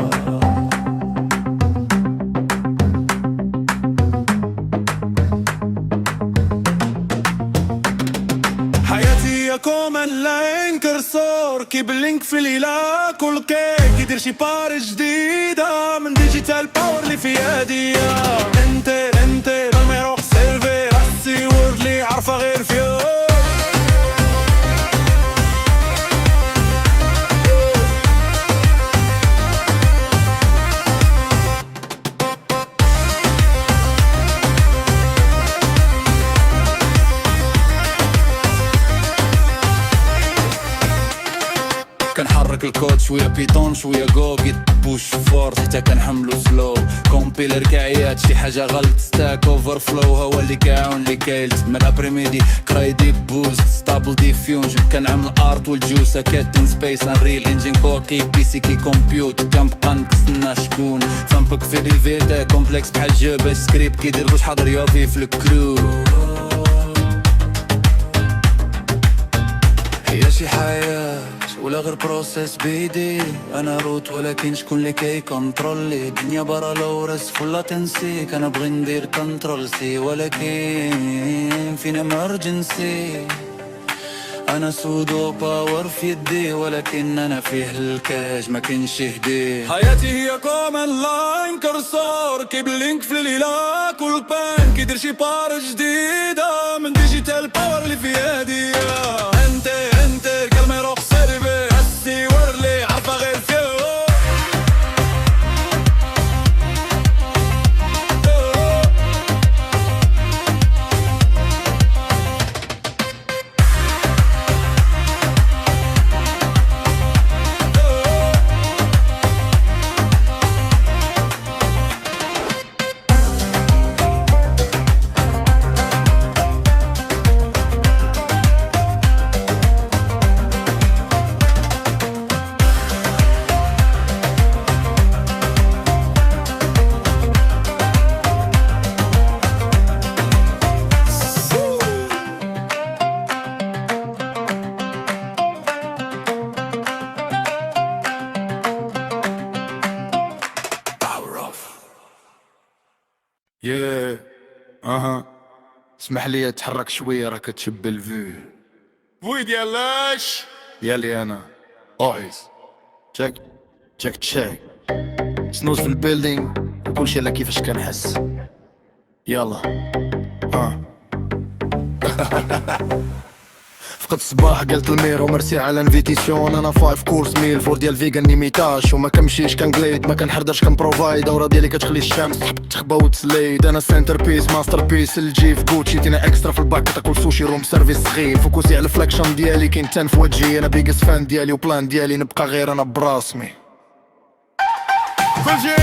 كومان لاين كرسور كيبلينك في ليلة كل كيك كيدير شي بار جديدة من ديجيتال باور اللي في يديا. انت الميروق سيرفي راسي وردلي عارفة غير فيو. كنحرك الكود شويه بيتون شويه جو جيت بوش فورت حتى كنحملو سلو كومبيلر كاعيات شي حاجه غلط ستاك اوفر فلو هو اللي كاعون اللي كايلت من ابريميدي كراي ديب بوست ستابل ديفيوجن كنعمل ارت والجوسه كاتين سبيس انريل انجين كور كي بي سي كي كومبيوت كنبقى نكسنا شكون فنبك في ريفيتا كومبلكس بحال جو باش سكريبت كيدير واش حاضر يوفي في الكرو. هي شي حياة ولا غير بروسيس بيدي انا روت ولكن شكون اللي كي كنترولي الدنيا برا لورس فلا تنسيك انا بغي ندير كنترول سي ولكن فين امرجنسي انا سودو باور في يدي ولكن انا فيه الكاج ما كاينش يهدي. حياتي هي كومن لاين كرسور كيبلينك في الليله كل بان كيدير شي بار جديده من ديجيتال باور اللي في يدي. انت كلمه روح سيرفي هسي ورلي عارفه غير فيو. اسمح لي اتحرك شويه راك تشب الفيو. بوي ديالاش ديالي انا اويز تشيك تشيك سنوز في البيلدينغ كلشي على كيفاش كنحس. يلا فقد الصباح قلت الميرو ميرسي على انفيتيسيون. انا 5 كورس ميل فور ديال فيغان نيميتاش وما كنمشيش كنقليد ما كنحردرش كنبروفايد دورة ديالي كتخلي الشمس تخبى وتسليد. انا سنتر بيس ماستر بيس الجي في غوتشي تينا اكسترا في الباك كتاكل سوشي روم سيرفيس سخيف فوكوسي على الفلاكشن ديالي كاين تان في وجهي. انا بيجس فان ديالي وبلان ديالي نبقى غير انا براسمي. كلشي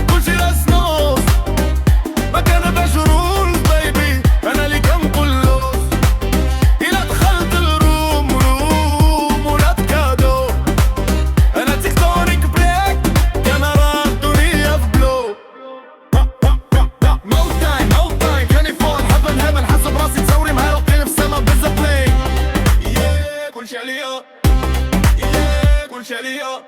كلشي راسنوس ما كان باش رول بيبي انا اللي كنقول له إلا دخلت الروم ولا تكادو انا تكتونيك بريك كان راه الدنيا في بلو. نو تايم كاني فون هبن حسب راسي تصوري مهلقين في السما بزا بلاي. كلشي عليا كلشي عليا.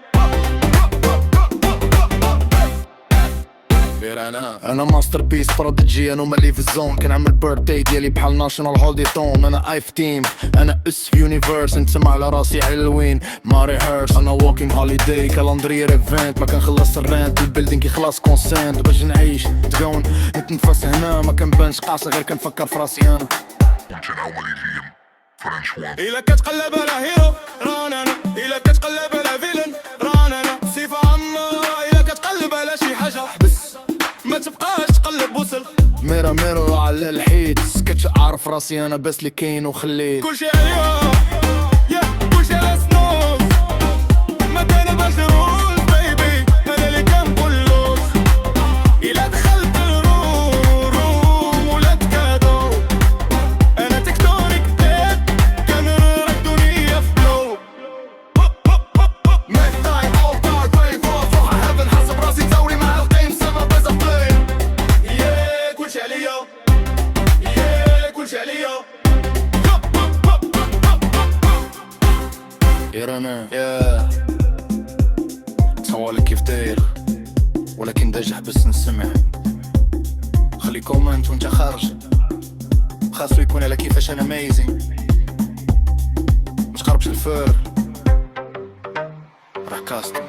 انا ماستر بيس بروديجي انا مالي في الزون كنعمل بيرثداي ديالي بحال ناشونال هوليدي تون. انا ايف تيم انا اس في يونيفرس نتسمع على راسي هالوين ما ريهرس. انا ووكينغ هوليداي كالندري ايفنت ما كنخلص الرانت البيلدينغ كيخلص كونسنت باش نعيش تكون نتنفس هنا ما كنبانش قاصه غير كنفكر في راسي انا. إلا كتقلب على هيرو رانا انا إلا كتقلب على فيلن رانا انا صفة عامة. إلا كتقلب على شي حاجة حبس ما تبقاش تقلب وصل ميرو على الحيط سكتش اعرف راسي انا بس اللي كاين وخليت. كلشي عليا كلشي على سنوز ما كان باش رول بيبي انا اللي كنقول له إلا دخلت الروم ولا تكادو انا تكتونيك بيت كان راه الدنيا في بلو. ميك تايم اول بار باي فور فوق هيفن حسب راسي تصوري مع القيم سما بزا بلاي. كلشي عليا كلشي عليا. ايرانا تصورلك كيف داير ولكن داجح بس نسمع. خلي كومنت وانت خارج خاصو يكون على كيفاش انا مايزين متقربش الفور راك custom.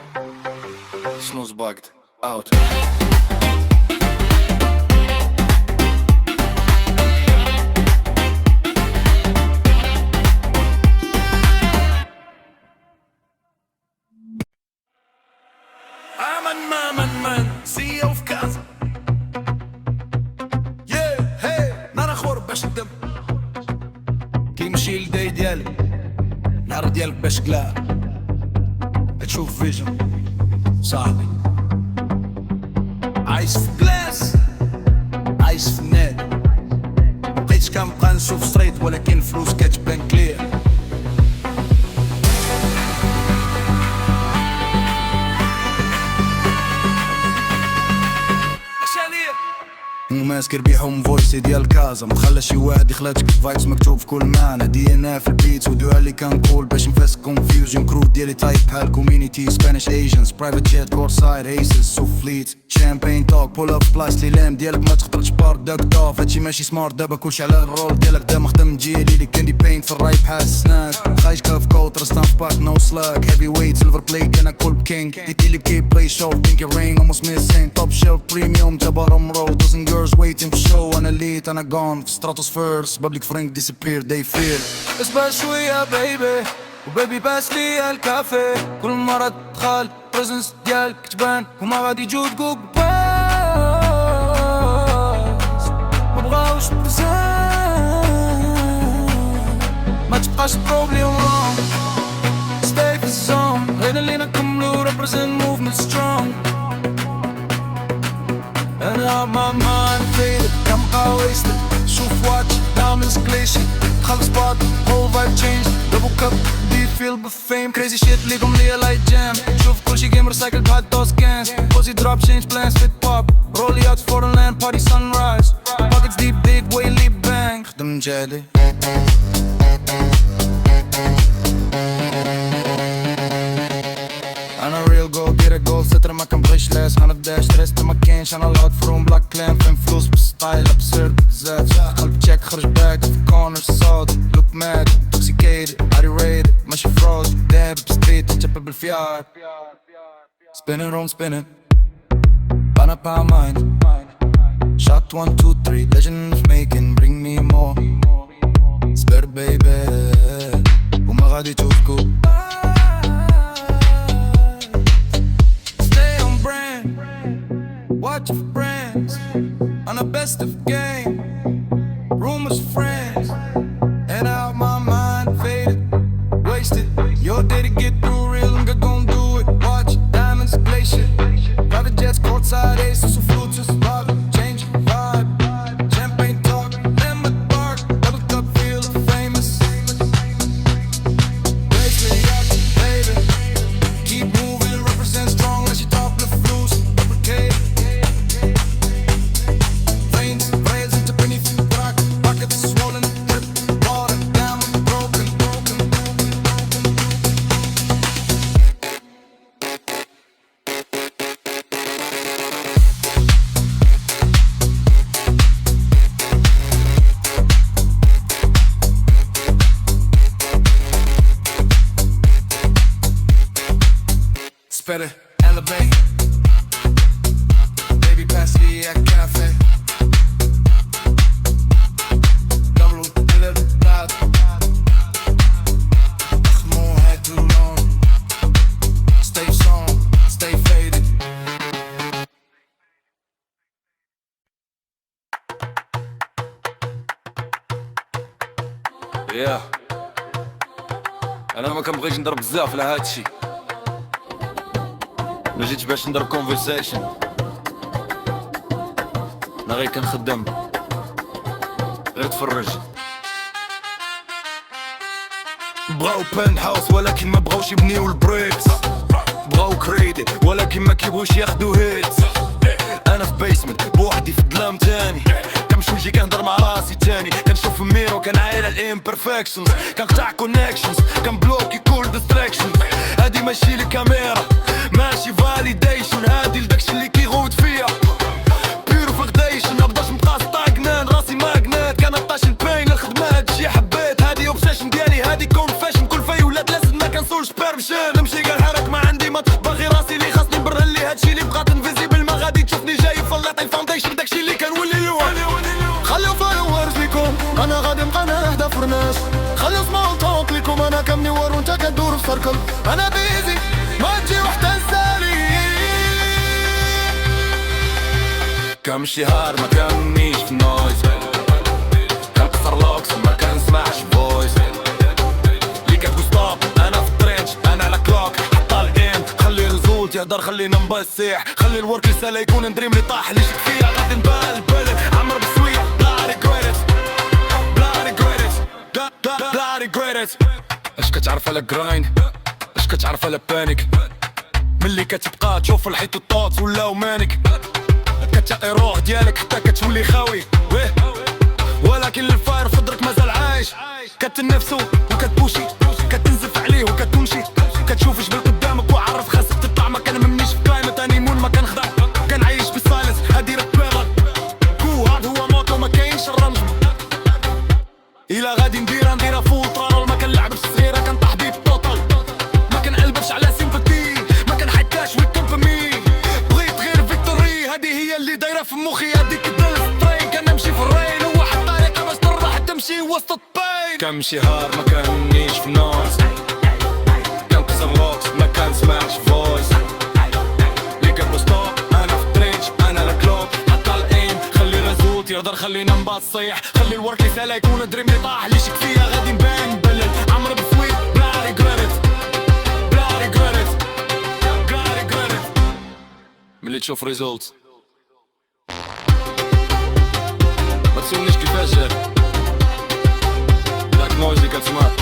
Snooze bugged. Out. من CEO في كازا. نار خور باش الدم كي يمشي الداي ديالي النهار ديالك باش قلع تشوف فيجن صاحبي. عايش في بلاس عايش في النادي مبقيتش كنبقى نشوف ستريت ولكن الفلوس كتبان كلير. ماسك ربيحهم فويسي ديال كازا متخلى شي واحد يخلاتك فايبس مكتوب في كل معنى دي ان في البيت ودوها اللي كنقول باش نفاس كونفيوجن كرو ديالي تايب بحال كوميونيتي سبانيش ايجنز برايفت جيت كور سايد ايسز سو فليت شامبين توك بول اب بلايص لي لام ديالك ما تقدرش بار داك دوف هادشي ماشي سمارت دابا كلشي على الرول ديالك دابا خدم ديالي اللي كاندي بين في الراي بحال سناك خايش كاف كوت رستان في باك نو سلاك هيفي ويت سيلفر بليت انا كل كينج ديتي اللي كي بلاي شو بينكي رينج almost missing توب شيلف بريميوم جبار امرو dozen girls waiting for show انا ليت انا gone في stratosphere بابليك فرانك disappear they fear. اصبر شوية بيبي وبيبي باس لي الكافي كل مرة تدخل بريزنس ديالك تبان وما غادي يجو تقوق باس مبغاوش بزاف ما تبقاش بروبلي wrong stay في الزون غير اللي نكملو represent movement strong and out my mind faded كنبقى wasted شوف واتش diamonds glacier دخل سبوت whole vibe change double cup دي feel بفيم crazy shit ليكم ليا light jam شوف كلشي game recycled بحال دوس كانز posy drop change plans fit pop roll out foreign land party sunrise pockets deep dig way leap bang خدم جالي انا real go get a goal ستر ما كنبغيش لاس غنبدا شريت ما كاينش انا لود فروم بلاك كلام فين فلوس بستايل ابسرد بزاف قلب تشيك خرج باك في كورنر صاد لوك ماد intoxicated هاري ريد ماشي فروز داب ستريت تجبب بالفيار spinning round spinning bana pa mind shot 1 2 3 legends making bring me more spare baby وما غادي تفكو watch for brands on the best of game rumors of friends and out my mind faded wasted your day to get through real and gon' do it watch diamonds glacier private jets courtside aces of fruits rock change vibe champagne talk lemon bark double cup feel famous raise me up baby keep moving represent strong as you top the flues duplicate better elevate baby pass me at cafe double little dot more head too long stay strong stay faded انا ما كنبغيش نضرب بزاف على هادشي ما جيتش باش ندير كونفرسيشن انا غير كنخدم غير تفرج بغاو بان هاوس ولكن ما بغاوش يبنيو البريكس بغاو كريدي ولكن ما كيبغوش ياخدو هيتس انا في بيسمنت بوحدي في الظلام تاني كنمشي ونجي كنهضر مع راسي تاني كنشوف الميرو كنعاير على الامبرفكشنز كنقطع كونيكشنز كنبلوكي كل ديستراكشنز هادي ماشي الكاميرا ماشي فاليديشن هادي لداكشي اللي كيغوت فيا بيورفيكيشن مقدرش نبقى ستاغنان راسي ماغنات كنطاش البين الخدمه هادشي حبيت هادي اوبسيشن ديالي هادي كونفيشن كل في ولاد لازم ما كنصورش بيرمشن نمشي كنحرك ما عندي ما هادشي اللي بقات انفيزيبل ما غادي تشوفني جاي فليط الفاونديشن داكشي اللي كنولي اليوم خليو فولورز ليكم انا غادي نبقى نهدى في الناس خليو سمول توك ليكم انا كمنور وانت كدور في سيركل انا بيزي ما تجي وحتى السالي كم شهر ما كمنيش في النويز كنكسر لوكس وما كنسمعش فويس اللي كتقول ستوب انا في الترينش انا على كلوك حط الان خلي ريزولت يهدر خلينا نبسيح خلي الورك رسالة يكون ندريم اللي طاح اللي شك فيها غادي نبال البلد عمر بسويت بلا ريغريت بلا ريغريت بلا ريغريت اش كتعرف على جراين اش كتعرف على بانيك ملي كتبقى تشوف الحيط الطوط ولاو مانك كتعطي روح ديالك حتى كتولي خاوي ويه ولكن الفاير في درك مازال عايش كتنفسو وكتبوشي كتنزف عليه وكتمشي كتشوف جبل قدامك وعرف خاصك تطلع ما كنمنيش في قايمة تاني مون ما كنخدع كنعيش بالسايلنس هادي راه بيغا كو هاد هو موتو ما كاينش الرمز الا غادي نديرها فول طرال ما كنلعبش صغيرة كنطيح بيه بطوطل ما كنقلبش على سيمباتي ما كنحكاش وي كومبامي بغيت غير فيكتوري هادي هي اللي دايرة في مخي هاديك الدل سترين كنمشي في الرين وواحد الطريقة باش تربح تمشي وسط الطين كم شهر ما كنيش في نوز كنكسر لوكس ما كنسمعش فويس اللي كتقول ستوب انا في الترينش انا على كلوك حتى الايم خلي ريزولت يقدر خلينا نبصيح خلي الورك رسالة يكون دريم اللي طاح اللي شك فيها غادي نبان بلد عمر بسويت بلا ريغريت بلا ريغريت بلا ريغريت ملي تشوف ريزولت ما تسولنيش كيفاش جات داك نويز اللي كتسمع